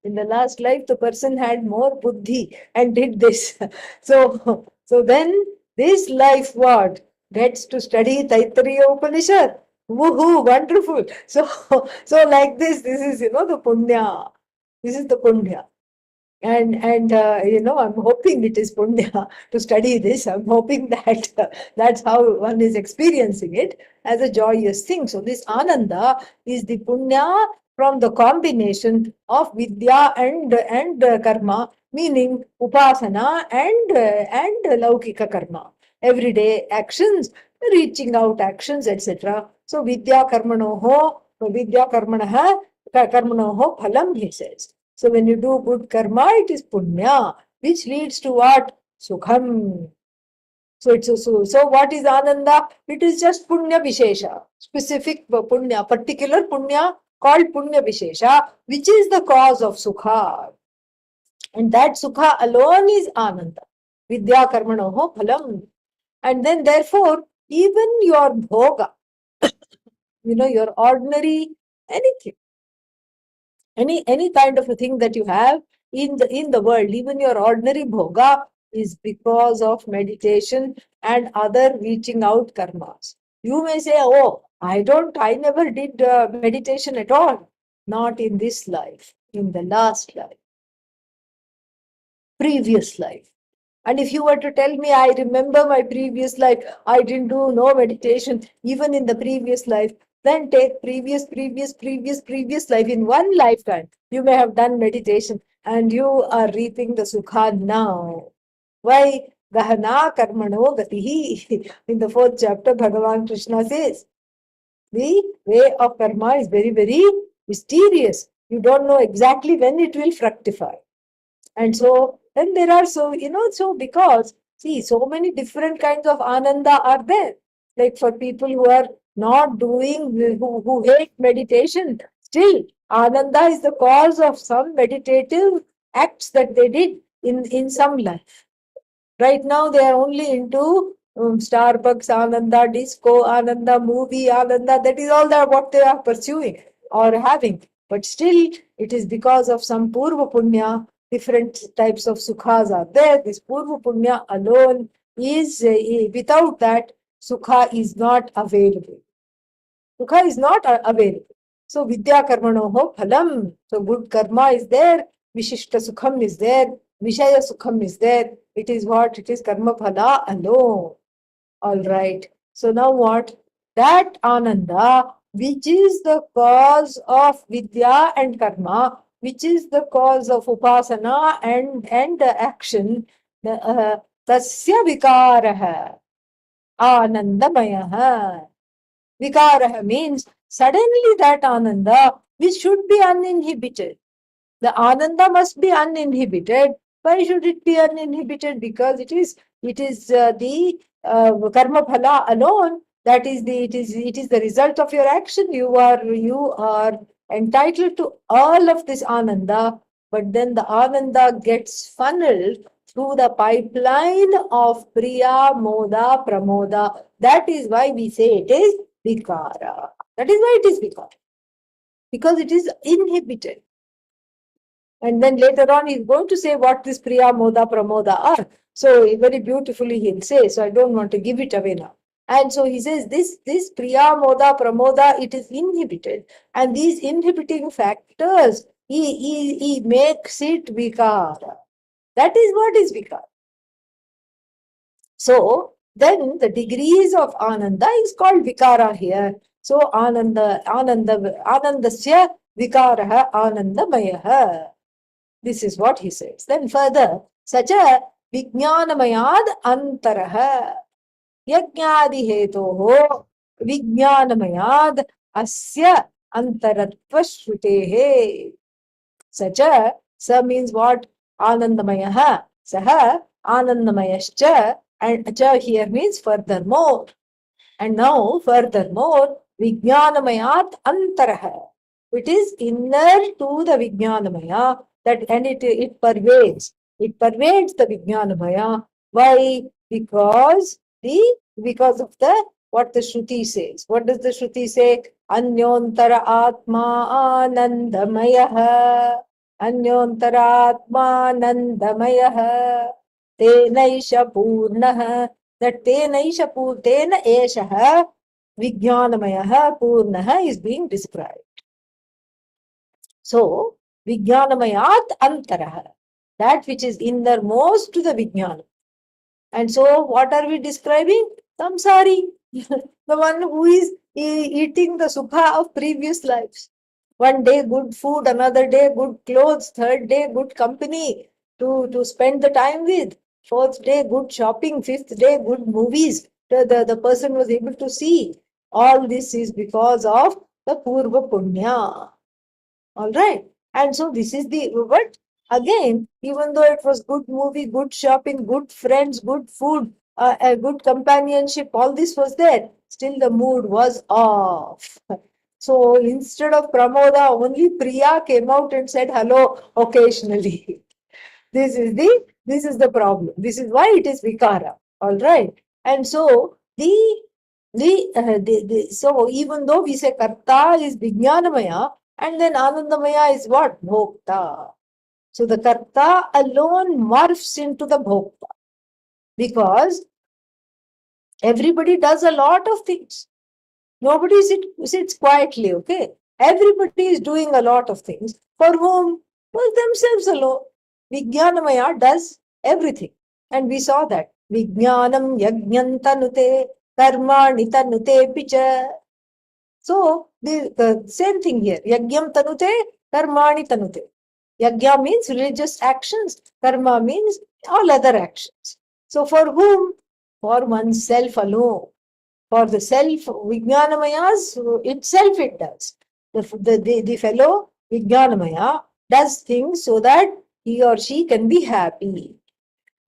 Speaker 1: in the last life, the person had more buddhi and did this. So then this life what? Gets to study Taittiriya Upanishad. Woohoo, wonderful. So like this is, the punya. This is the punya. And I'm hoping it is punya to study this. I'm hoping that that's how one is experiencing it as a joyous thing. So this ananda is the punya from the combination of vidya and karma, meaning upasana and laukika karma, everyday actions, reaching out actions, etc. So vidya karmanoho phalam, he says. So when you do good karma, it is punya, which leads to what? Sukham. So what is ananda? It is just punya vishesha, specific punya, particular punya called punya vishesha, which is the cause of sukha. And that sukha alone is ananda. Vidya karmanoho phalam. And then therefore, even your bhoga, your ordinary anything, any kind of a thing that you have in the world, even your ordinary bhoga, is because of meditation and other reaching out karmas. You may say, oh, I never did meditation at all. Not in this life, in the last life, previous life. And if you were to tell me, I remember my previous life, I didn't do no meditation, even in the previous life, then take previous life. In one lifetime, you may have done meditation and you are reaping the sukha now. Why? Gahana karmano gatihi. In the 4th chapter, Bhagavan Krishna says, the way of karma is very, very mysterious. You don't know exactly when it will fructify. And so then there are so because see, so many different kinds of ananda are there. Like for people who are not doing, who hate meditation, still ananda is the cause of some meditative acts that they did in some life. Right now they are only into Starbucks ananda, disco ananda, movie ananda. That is all that what they are pursuing or having. But still, it is because of some purva punya. Different types of sukhas are there. This purva punya alone is, without that, sukha is not available. Sukha is not available. So vidya karmanoho phalam. So good karma is there. Vishishta sukham is there. Vishaya sukham is there. It is what? It is karma phala alone. All right. So now what? That ananda, which is the cause of vidya and karma, which is the cause of upasana and action, tasya vikaraha, anandamayaha. Vikaraha means suddenly that ananda which should be uninhibited. The Ananda must be uninhibited. Why should it be uninhibited? Because it is the karma phala alone. That is it is the result of your action. You are entitled to all of this Ananda, but then the Ananda gets funneled through the pipeline of Priya, Moda, Pramoda. That is why we say it is Vikara. That is why it is Vikara. Because it is inhibited. And then later on, he's going to say what this Priya, Moda, Pramoda are. So very beautifully he'll say, so I don't want to give it away now. And so he says this Priya, Moda, Pramoda, it is inhibited. And these inhibiting factors, he makes it Vikara. That is what is Vikara. So then the degrees of Ananda is called Vikara here. So Anandasya Vikaraha Anandamayaha. This is what he says. Then further, sacha vijnanamayad antaraha yajnadi hetoho vijnanamayad asya antaratva shrutehe. Sacha, sa means what? Anandamayaha. Saha anandamayascha, and cha here means furthermore. And now furthermore, vijnanamayat antaraha. It is inner to the vijnanamaya. That and it pervades the Vijnanamaya. Why? Because of the what the Shruti says. What does the Shruti say? Anyontara Atma Anandamayaha. Anyontara Atma Anandamayaha. Tenaisha Purnaha. That Tenaisha Tena Eshaha Vijnanamayaha Purnaha is being described. So, Vijnanamayat Antaraha, that which is innermost to the Vijnana. And so, what are we describing? Samsari, the one who is eating the sukha of previous lives. One day good food, another day good clothes, third day good company to spend the time with, fourth day good shopping, fifth day good movies the person was able to see. All this is because of the Purva Punya. All right. And so this is but again, even though it was good movie, good shopping, good friends, good food, a good companionship, all this was there, still the mood was off. So instead of Pramoda, only Priya came out and said hello occasionally. This is the problem. This is why it is Vikara. All right. And so so even though we say Karta is Vijnanamaya, and then Anandamaya is what? Bhokta. So the Karta alone morphs into the Bhokta. Because everybody does a lot of things. Nobody sits quietly, okay? Everybody is doing a lot of things. For whom? For themselves alone. Vijnanamaya does everything. And we saw that. Vijnanam yajnam tanute karmani tanute picha. So, the same thing here. Yajnam tanute, karmani tanute. Yajna means religious actions. Karma means all other actions. So, for whom? For oneself alone. For the self, Vijnanamayas itself it does. The fellow Vijnanamaya does things so that he or she can be happy.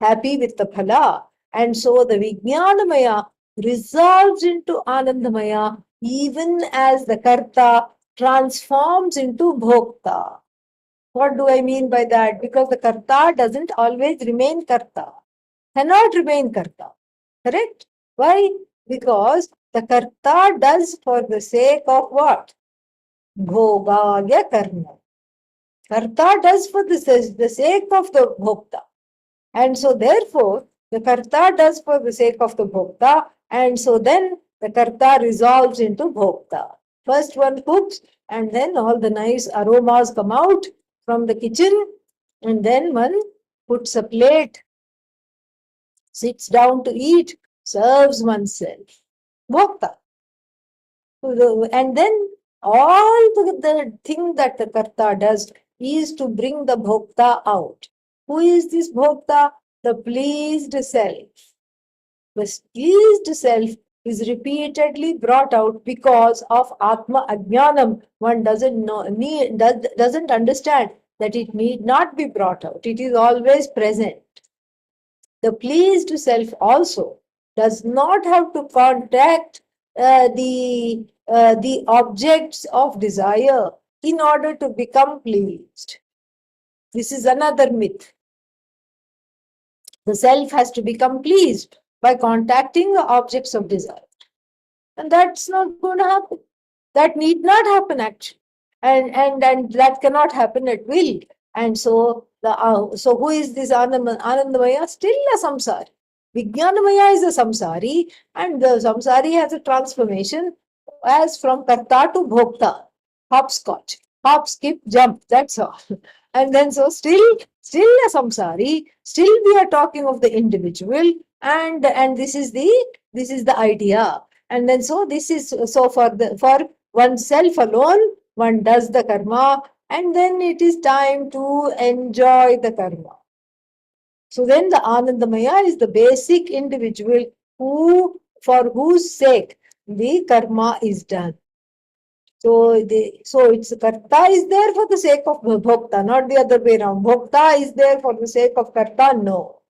Speaker 1: Happy with the phala. And so the Vijnanamaya resolves into Anandamaya even as the Karta transforms into Bhokta. What do I mean by that? Because the Karta doesn't always remain Karta. Cannot remain Karta. Correct? Why? Because the Karta does for the sake of what? Bhogagya karma. Karta does for the sake of the Bhokta. And so therefore, the Karta does for the sake of the Bhokta, and so then the Karta resolves into Bhokta. First one cooks, and then all the nice aromas come out from the kitchen, and then one puts a plate, sits down to eat, serves oneself. Bhokta. And then all the thing that the Karta does is to bring the Bhokta out. Who is this Bhokta? The pleased self. The pleased self is repeatedly brought out because of Atma Ajnanam. One doesn't understand that it need not be brought out. It is always present. The pleased self also does not have to contact the objects of desire in order to become pleased. This is another myth. The self has to become pleased by contacting the objects of desire. And that's not going to happen. That need not happen actually. And that cannot happen at will. And so so who is this Anandamaya? Still a samsari. Vijnanamaya is a samsari, and the samsari has a transformation as from karta to bhokta. Hopscotch. Hop, skip, jump. That's all. And then so still a samsari, still we are talking of the individual, and this is the idea. And then so this is so for oneself alone, one does the karma, and then it is time to enjoy the karma. So then the Anandamaya is the basic individual for whose sake the karma is done. So it's karta is there for the sake of bhokta, not the other way around. Bhokta is there for the sake of karta, no.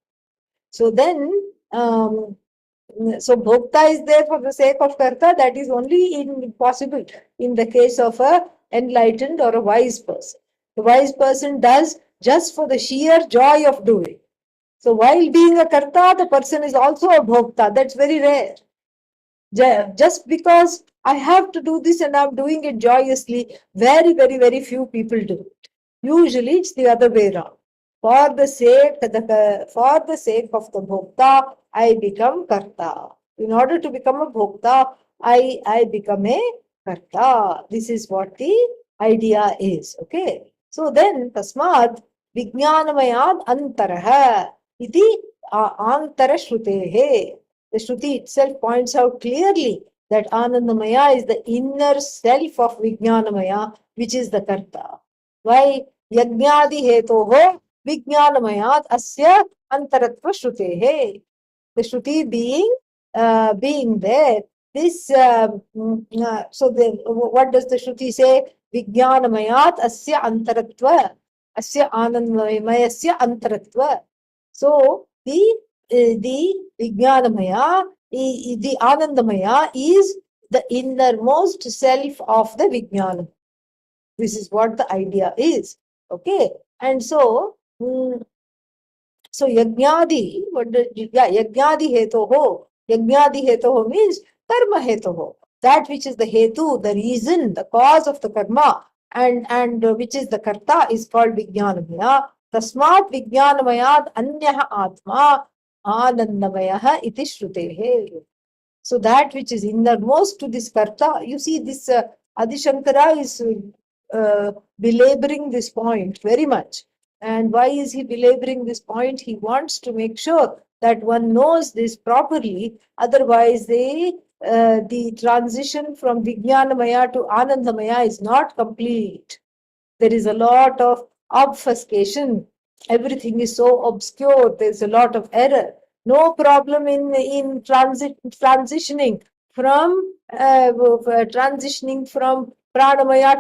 Speaker 1: So then so bhokta is there for the sake of karta. That is only possible in the case of a enlightened or a wise person. The wise person does just for the sheer joy of doing. So while being a karta, the person is also a bhokta. That's very rare. Just because I have to do this and I'm doing it joyously, very, very, very few people do it. Usually it's the other way around. For the sake of the bhokta, I become karta. In order to become a bhokta, I become a karta. This is what the idea is. Okay. So then, tasmat vijnanamayad antaraha iti antara shrutehe. The Shruti itself points out clearly that Anandamaya is the inner self of Vijnanamaya, which is the Karta. Why? Yajnadi hetoho Vijnanamayat asya antaratva shrutehe. The Shruti being there, this what does the Shruti say? Vijnanamayat asya antaratva, asya anandmayasya antaratva. So the Vijnanamaya, the Anandamaya is the innermost self of the Vijnanam. This is what the idea is. Okay. And so, Yajnadi, Yajnadi hetoho. Yajnadi hetoho means karma hetoho. That which is the hetu, the reason, the cause of the karma, and which is the karta is called Vijnanamaya. Tasmat Vijnanamayad Anyaha Atma Anandamaya iti shrutehe. So that which is innermost to this karta, you see this Adi Shankara is belaboring this point very much. And why is he belaboring this point? He wants to make sure that one knows this properly. Otherwise, the transition from Vijnanamaya to Anandamaya is not complete. There is a lot of obfuscation. Everything is so obscure. There's a lot of error. No problem in transitioning from pranamaya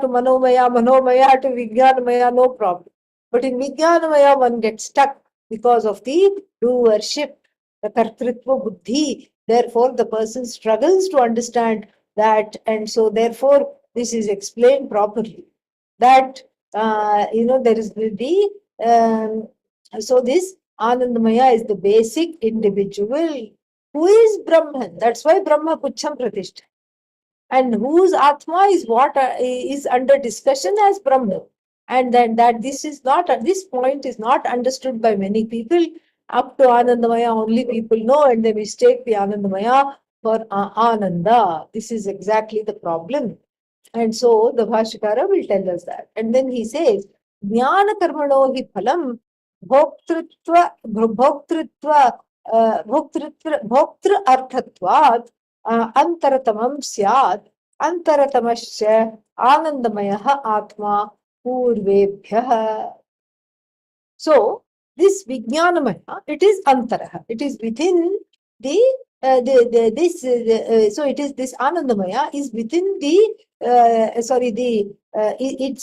Speaker 1: to manomaya to vijnanamaya, no problem. But in vijnanamaya, one gets stuck because of the doership, the kartritva buddhi. Therefore, the person struggles to understand that, and so therefore, this is explained properly. That there is so this Anandamaya is the basic individual who is Brahman. That's why Brahma Pucham Pratishtha. And whose Atma is what is under discussion as Brahman. And then that this point is not understood by many people. Up to Anandamaya, only people know, and they mistake the Anandamaya for Ananda. This is exactly the problem. And so the Bhashyakara will tell us that. And then he says, Jnana karmano hi phalam bhoktritva bhoktr arthatvat antaratamam syat antaratamasya anandamayaha atma purvebhyah. So this Vijnanamaya, it is antaraha. It is within the So it is this Anandamaya is within the it's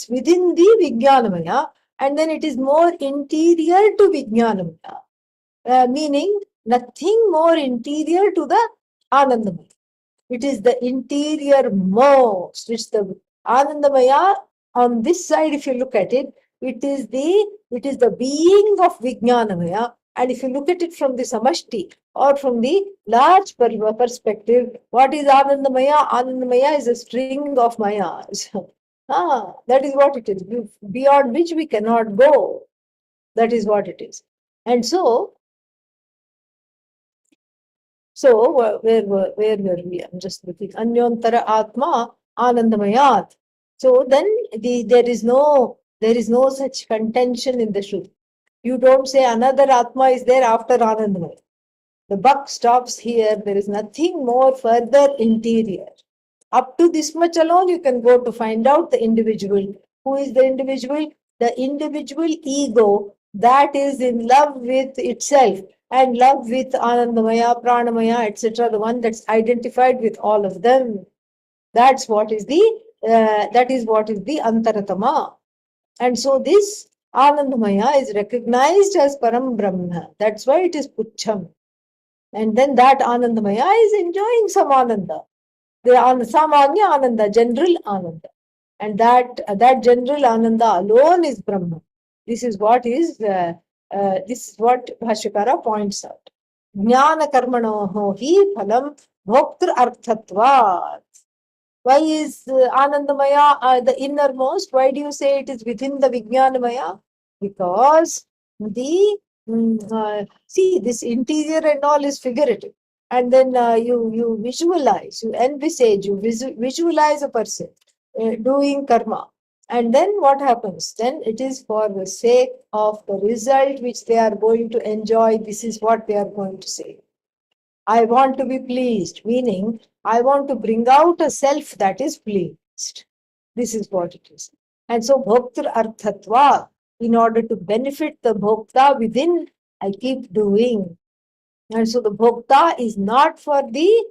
Speaker 1: within the Vijnanamaya, and then it is more interior to Vijnanamaya, meaning nothing more interior to the Anandamaya. It is the interior most, which the Anandamaya on this side, if you look at it, it is the being of Vijnanamaya. And if you look at it from the samashti or from the large perspective, what is Anandamaya? Anandamaya is a string of mayas. That is what it is, beyond which we cannot go. That is what it is. And so where were we? I'm just looking. Anyontara Atma Anandamayat. So then there is no such contention in the Shruti. You don't say another Atma is there after Anandamaya. The buck stops here. There is nothing more further interior. Up to this much alone, you can go to find out the individual. Who is the individual? The individual ego that is in love with itself and love with Anandamaya, Pranamaya, etc., the one that's identified with all of them. That's what is the Antaratama. And so this Anandamaya is recognized as Param Brahma. That's why it is Pucham. And then that Anandamaya is enjoying some Ananda. The Samanya Ananda, general Ananda. And that general Ananda alone is Brahma. This is what Bhashyakara points out. Jnana karmanoho hi phalam bhoktar arthatvat. Why is Anandamaya the innermost? Why do you say it is within the Vijnanamaya? Because see, this interior and all is figurative. And then you visualize, you envisage, you visualize a person doing karma. And then what happens? Then it is for the sake of the result which they are going to enjoy. This is what they are going to say. I want to be pleased, meaning I want to bring out a self that is pleased. This is what it is. And so bhoktar arthatva, in order to benefit the bhokta within, I keep doing. And so the bhokta is not for the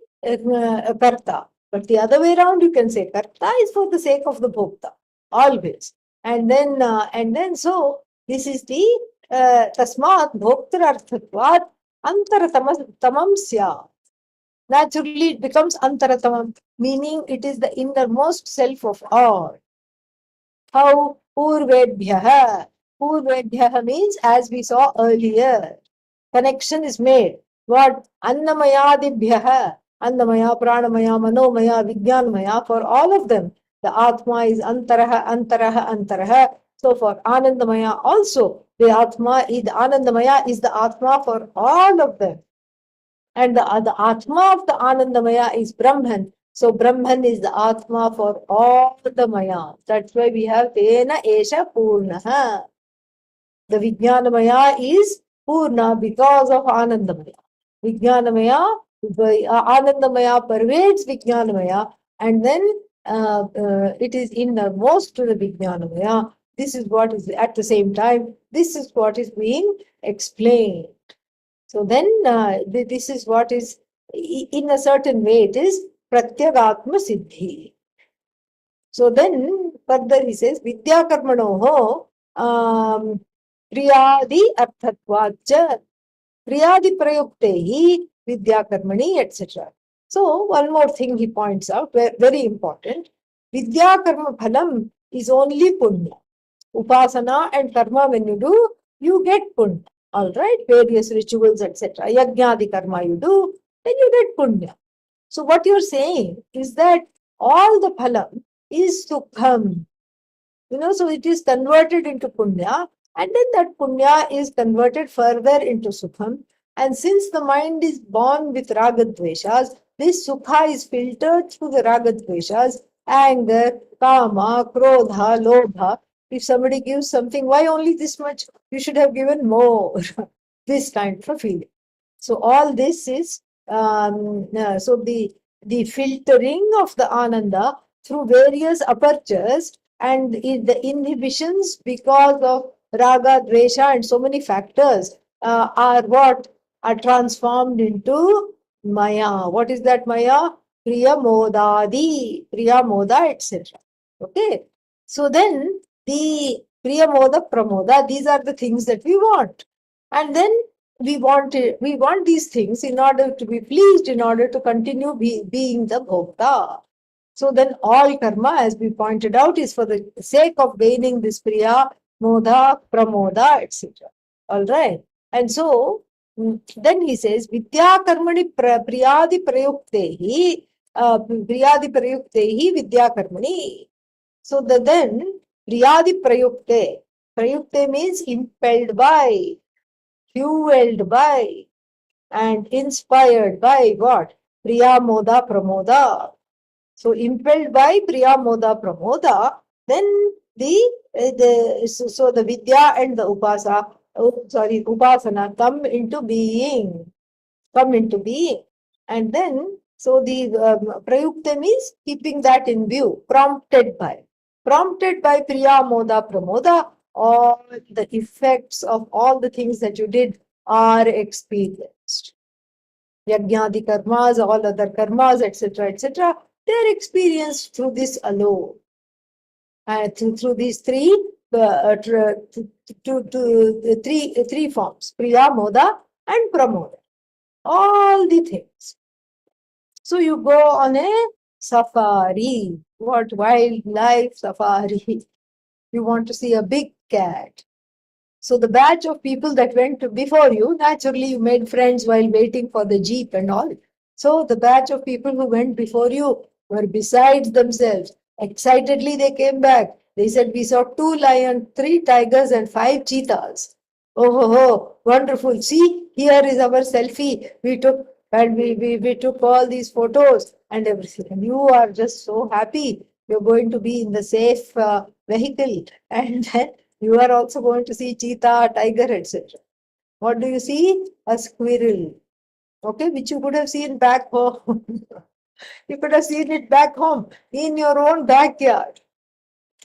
Speaker 1: karta, but the other way around you can say karta is for the sake of the bhokta, always. And then so this is the tasmat bhoktar arthatvat antaratamam sya. Naturally, it becomes antaratamam, meaning it is the innermost self of all. How? Purvedbhyaha. Purvedbhyaha means, as we saw earlier, connection is made. What? Annamayadibhyaha. Annamaya, Pranamaya, Manomaya, Vijnanamaya. For all of them, the Atma is Antaraha, Antaraha, Antaraha. So for Anandamaya also, the Anandamaya is the Atma for all of them. And the Atma of the Anandamaya is Brahman. So Brahman is the Atma for all the Maya. That's why we have Tena Esha Purnaha. The Vijnanamaya is Purna because of Anandamaya. Vijnanamaya, Anandamaya pervades Vijnanamaya, and then it is innermost to the Vijnanamaya. This is what is at the same time, this is what is being explained. So then this is what is, in a certain way, it is Pratyagatma Siddhi. So then further he says, Vidya Karmanoho Priyadi Arthatvacha Priyadi Prayuktehi Vidya Karmani, etc. So one more thing he points out, very important. Vidya Karma Phalam is only Punya. Upasana and Karma, when you do, you get Punya. All right, various rituals, etc. Yajnadi karma you do, then you get punya. So what you're saying is that all the phalam is sukham. So it is converted into punya, and then that punya is converted further into sukham. And since the mind is born with ragadveshas, this sukha is filtered through the ragadveshas, anger, kama, krodha, lobha. If somebody gives something, why only this much? You should have given more. This kind of a feeling. So all this is, so the filtering of the ananda through various apertures and the inhibitions because of raga, dvesha and so many factors are transformed into Maya. What is that Maya? Priya Modadi, Priya Moda, etc. Okay. So then the Priya Moda, Pramoda, these are the things that we want. And then we want these things in order to be pleased, in order to continue being the Bhokta. So then all karma, as we pointed out, is for the sake of gaining this Priya, Moda, Pramoda, etc. All right. And so then he says, Vidya Karmani Priyadi Prayuktehi, Priyadi Prayuktehi Vidya Karmani. So then Priyadi Prayukte, Prayukte means impelled by, fueled by, and inspired by what? Priya Moda Pramoda. So impelled by Priya Moda Pramoda, then so the Vidya and the Upasana come into being. And then, so the Prayukta means keeping that in view, prompted by Priya Moda Pramoda, all the effects of all the things that you did are experienced. Yajnadi karmas, all other karmas, etc., they are experienced through this alone. Through these three three forms, Priya, Moda, and Pramoda. All the things. So you go on a safari. What wildlife safari? You want to see a big cat. So the batch of people that went before you, naturally you made friends while waiting for the jeep and all. So the batch of people who went before you were besides themselves. Excitedly they came back. They said, we saw 2 lions, 3 tigers and 5 cheetahs. Oh, wonderful. See, here is our selfie. We took and we took all these photos and everything. And you are just so happy. You're going to be in the safe vehicle. And then you are also going to see cheetah, tiger, etc. What do you see? A squirrel. Okay, which you could have seen back home. You could have seen it back home in your own backyard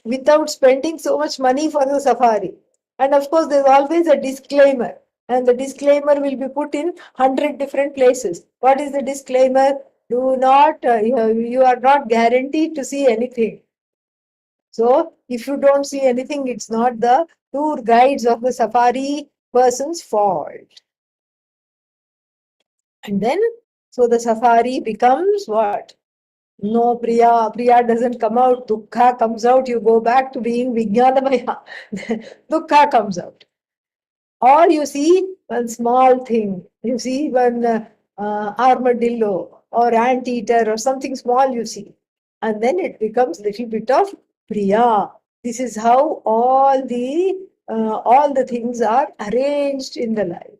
Speaker 1: without spending so much money for the safari. And of course, there's always a disclaimer. And the disclaimer will be put in 100 different places. What is the disclaimer? Do not, you are not guaranteed to see anything. So, if you don't see anything, it's not the tour guides of the safari person's fault. And then, so the safari becomes what? No, Priya doesn't come out. Dukkha comes out. You go back to being Vijnanamaya. Dukkha comes out. Or you see one small thing. You see one armadillo or anteater or something small you see. And then it becomes little bit of Priya. This is how all the things are arranged in the life.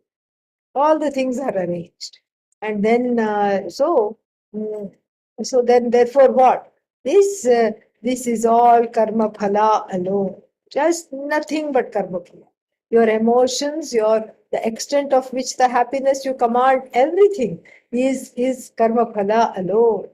Speaker 1: All the things are arranged. And then, so then therefore what? This is all karma phala alone. Just nothing but karma phala. Your emotions, the extent of which the happiness you command, everything is karma phala alone.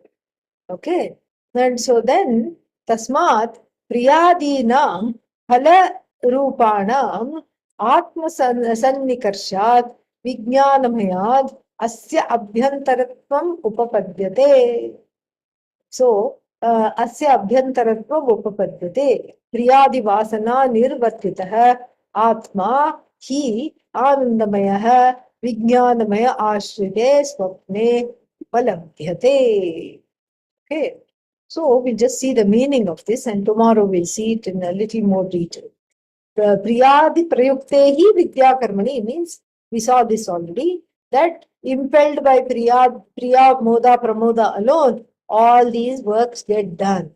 Speaker 1: Okay. And so then, tasmat priyadinam phala rupanam atma sannikarshat vijnanamyad asya abhyantaratvam upapadyate. So, asya abhyantaratvam upapadyate. Priyadivasana nirvartitah atma hi anandamaya vijnanamaya ashrite swapne palabhyate. Okay. So we'll just see the meaning of this, and tomorrow we'll see it in a little more detail. The Priyadi Prayuktehi Vidya Karmani means, we saw this already, that impelled by Priya, Moda, Pramoda alone, all these works get done.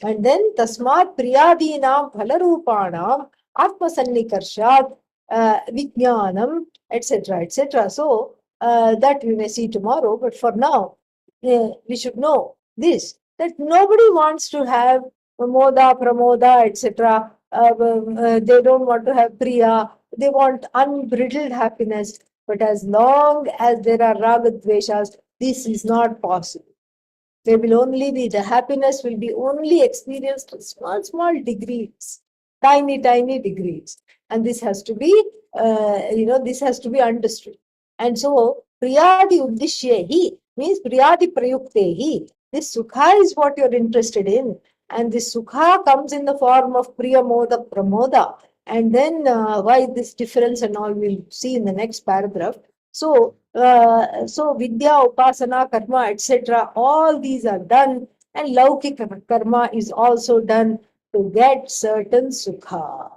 Speaker 1: And then Tasmat Priyadinam Phalarupanam Atma Sannikarshat Vijnanam, etc., etc. So that we may see tomorrow, but for now, we should know this, that nobody wants to have Moda, Pramoda, etc. They don't want to have Priya. They want unbridled happiness. But as long as there are Raga Dveshas, this is not possible. There will only be, the happiness will be only experienced in small, small degrees, tiny, tiny degrees. And this has to be, this has to be understood. And so Priyadi uddishyehi means Priyadi prayuktehi. This sukha is what you're interested in. And this sukha comes in the form of Priyamoda Pramoda. And then why this difference and all we'll see in the next paragraph. So Vidya, Upasana, Karma, etc. All these are done. And Laukika Karma is also done to get certain sukha.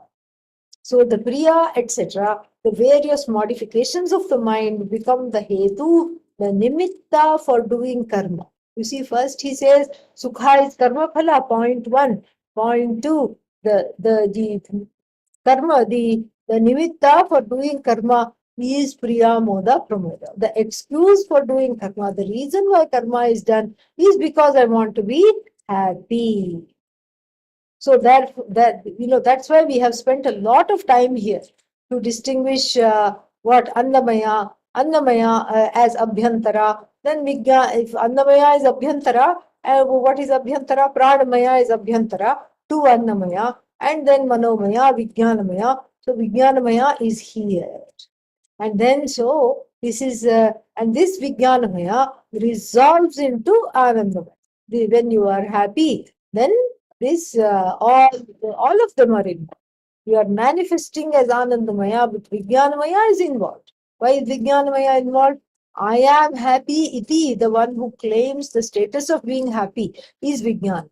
Speaker 1: So the Priya, etc., the various modifications of the mind become the Hetu, the Nimitta for doing karma. You see, first he says, Sukha is karma phala, point one. Point two, the karma, the Nimitta for doing karma is Priya Moda Pramoda. The excuse for doing karma, the reason why karma is done is because I want to be happy. So that's why we have spent a lot of time here to distinguish what Annamaya as Abhyantara, then Vigya, if Annamaya is Abhyantara, what is Abhyantara? Pranamaya is Abhyantara to Annamaya, and then Manomaya, Vijnanamaya. So Vijnanamaya is here. And then this is, and this Vijnanamaya resolves into Anandamaya. When you are happy, then this all of them are involved. You are manifesting as Anandamaya, but Vijnanamaya is involved. Why is Vijnanamaya involved? I am happy, iti, the one who claims the status of being happy, is Vijnan.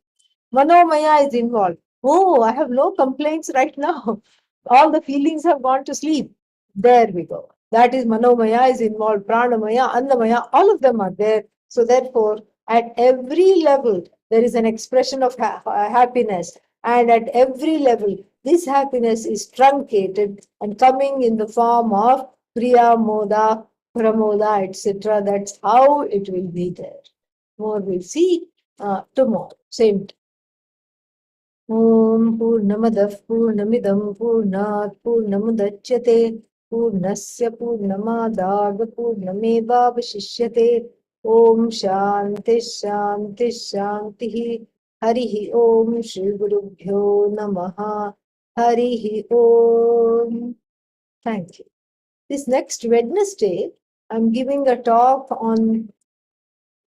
Speaker 1: Manomaya is involved. Oh, I have no complaints right now. All the feelings have gone to sleep. There we go. That is Manomaya is involved. Pranamaya, Annamaya, all of them are there. So therefore, at every level, there is an expression of happiness. And at every level, this happiness is truncated and coming in the form of Priya, Moda, Pramoda, etc. That's how it will be there. More we'll see tomorrow. Same time. ॐ पूर्णमदः पूर्णमिदं पूर्णात् पूर्णमुदच्यते पूर्णस्य पूर्णमादाय पूर्णमेवावशिष्यते ॐ शान्तिः शान्तिः शान्तिः हरिः ॐ श्रीगुरुभ्यो नमः हरिः ॐ. Thank you. This next Wednesday, I'm giving a talk on,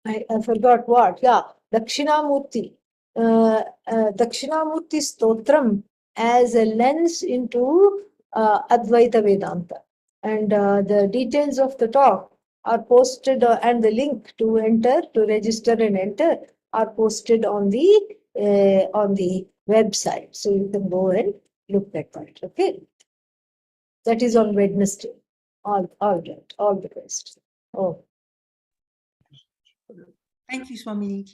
Speaker 1: I forgot what, yeah, Dakshinamurti. Dakshinamurti Stotram as a lens into Advaita Vedanta. And the details of the talk are posted, and the link to enter, to register and enter, are posted on the website. So you can go and look at that. Okay. That is on Wednesday. All right. All the best. Oh.
Speaker 2: Thank you, Swamini.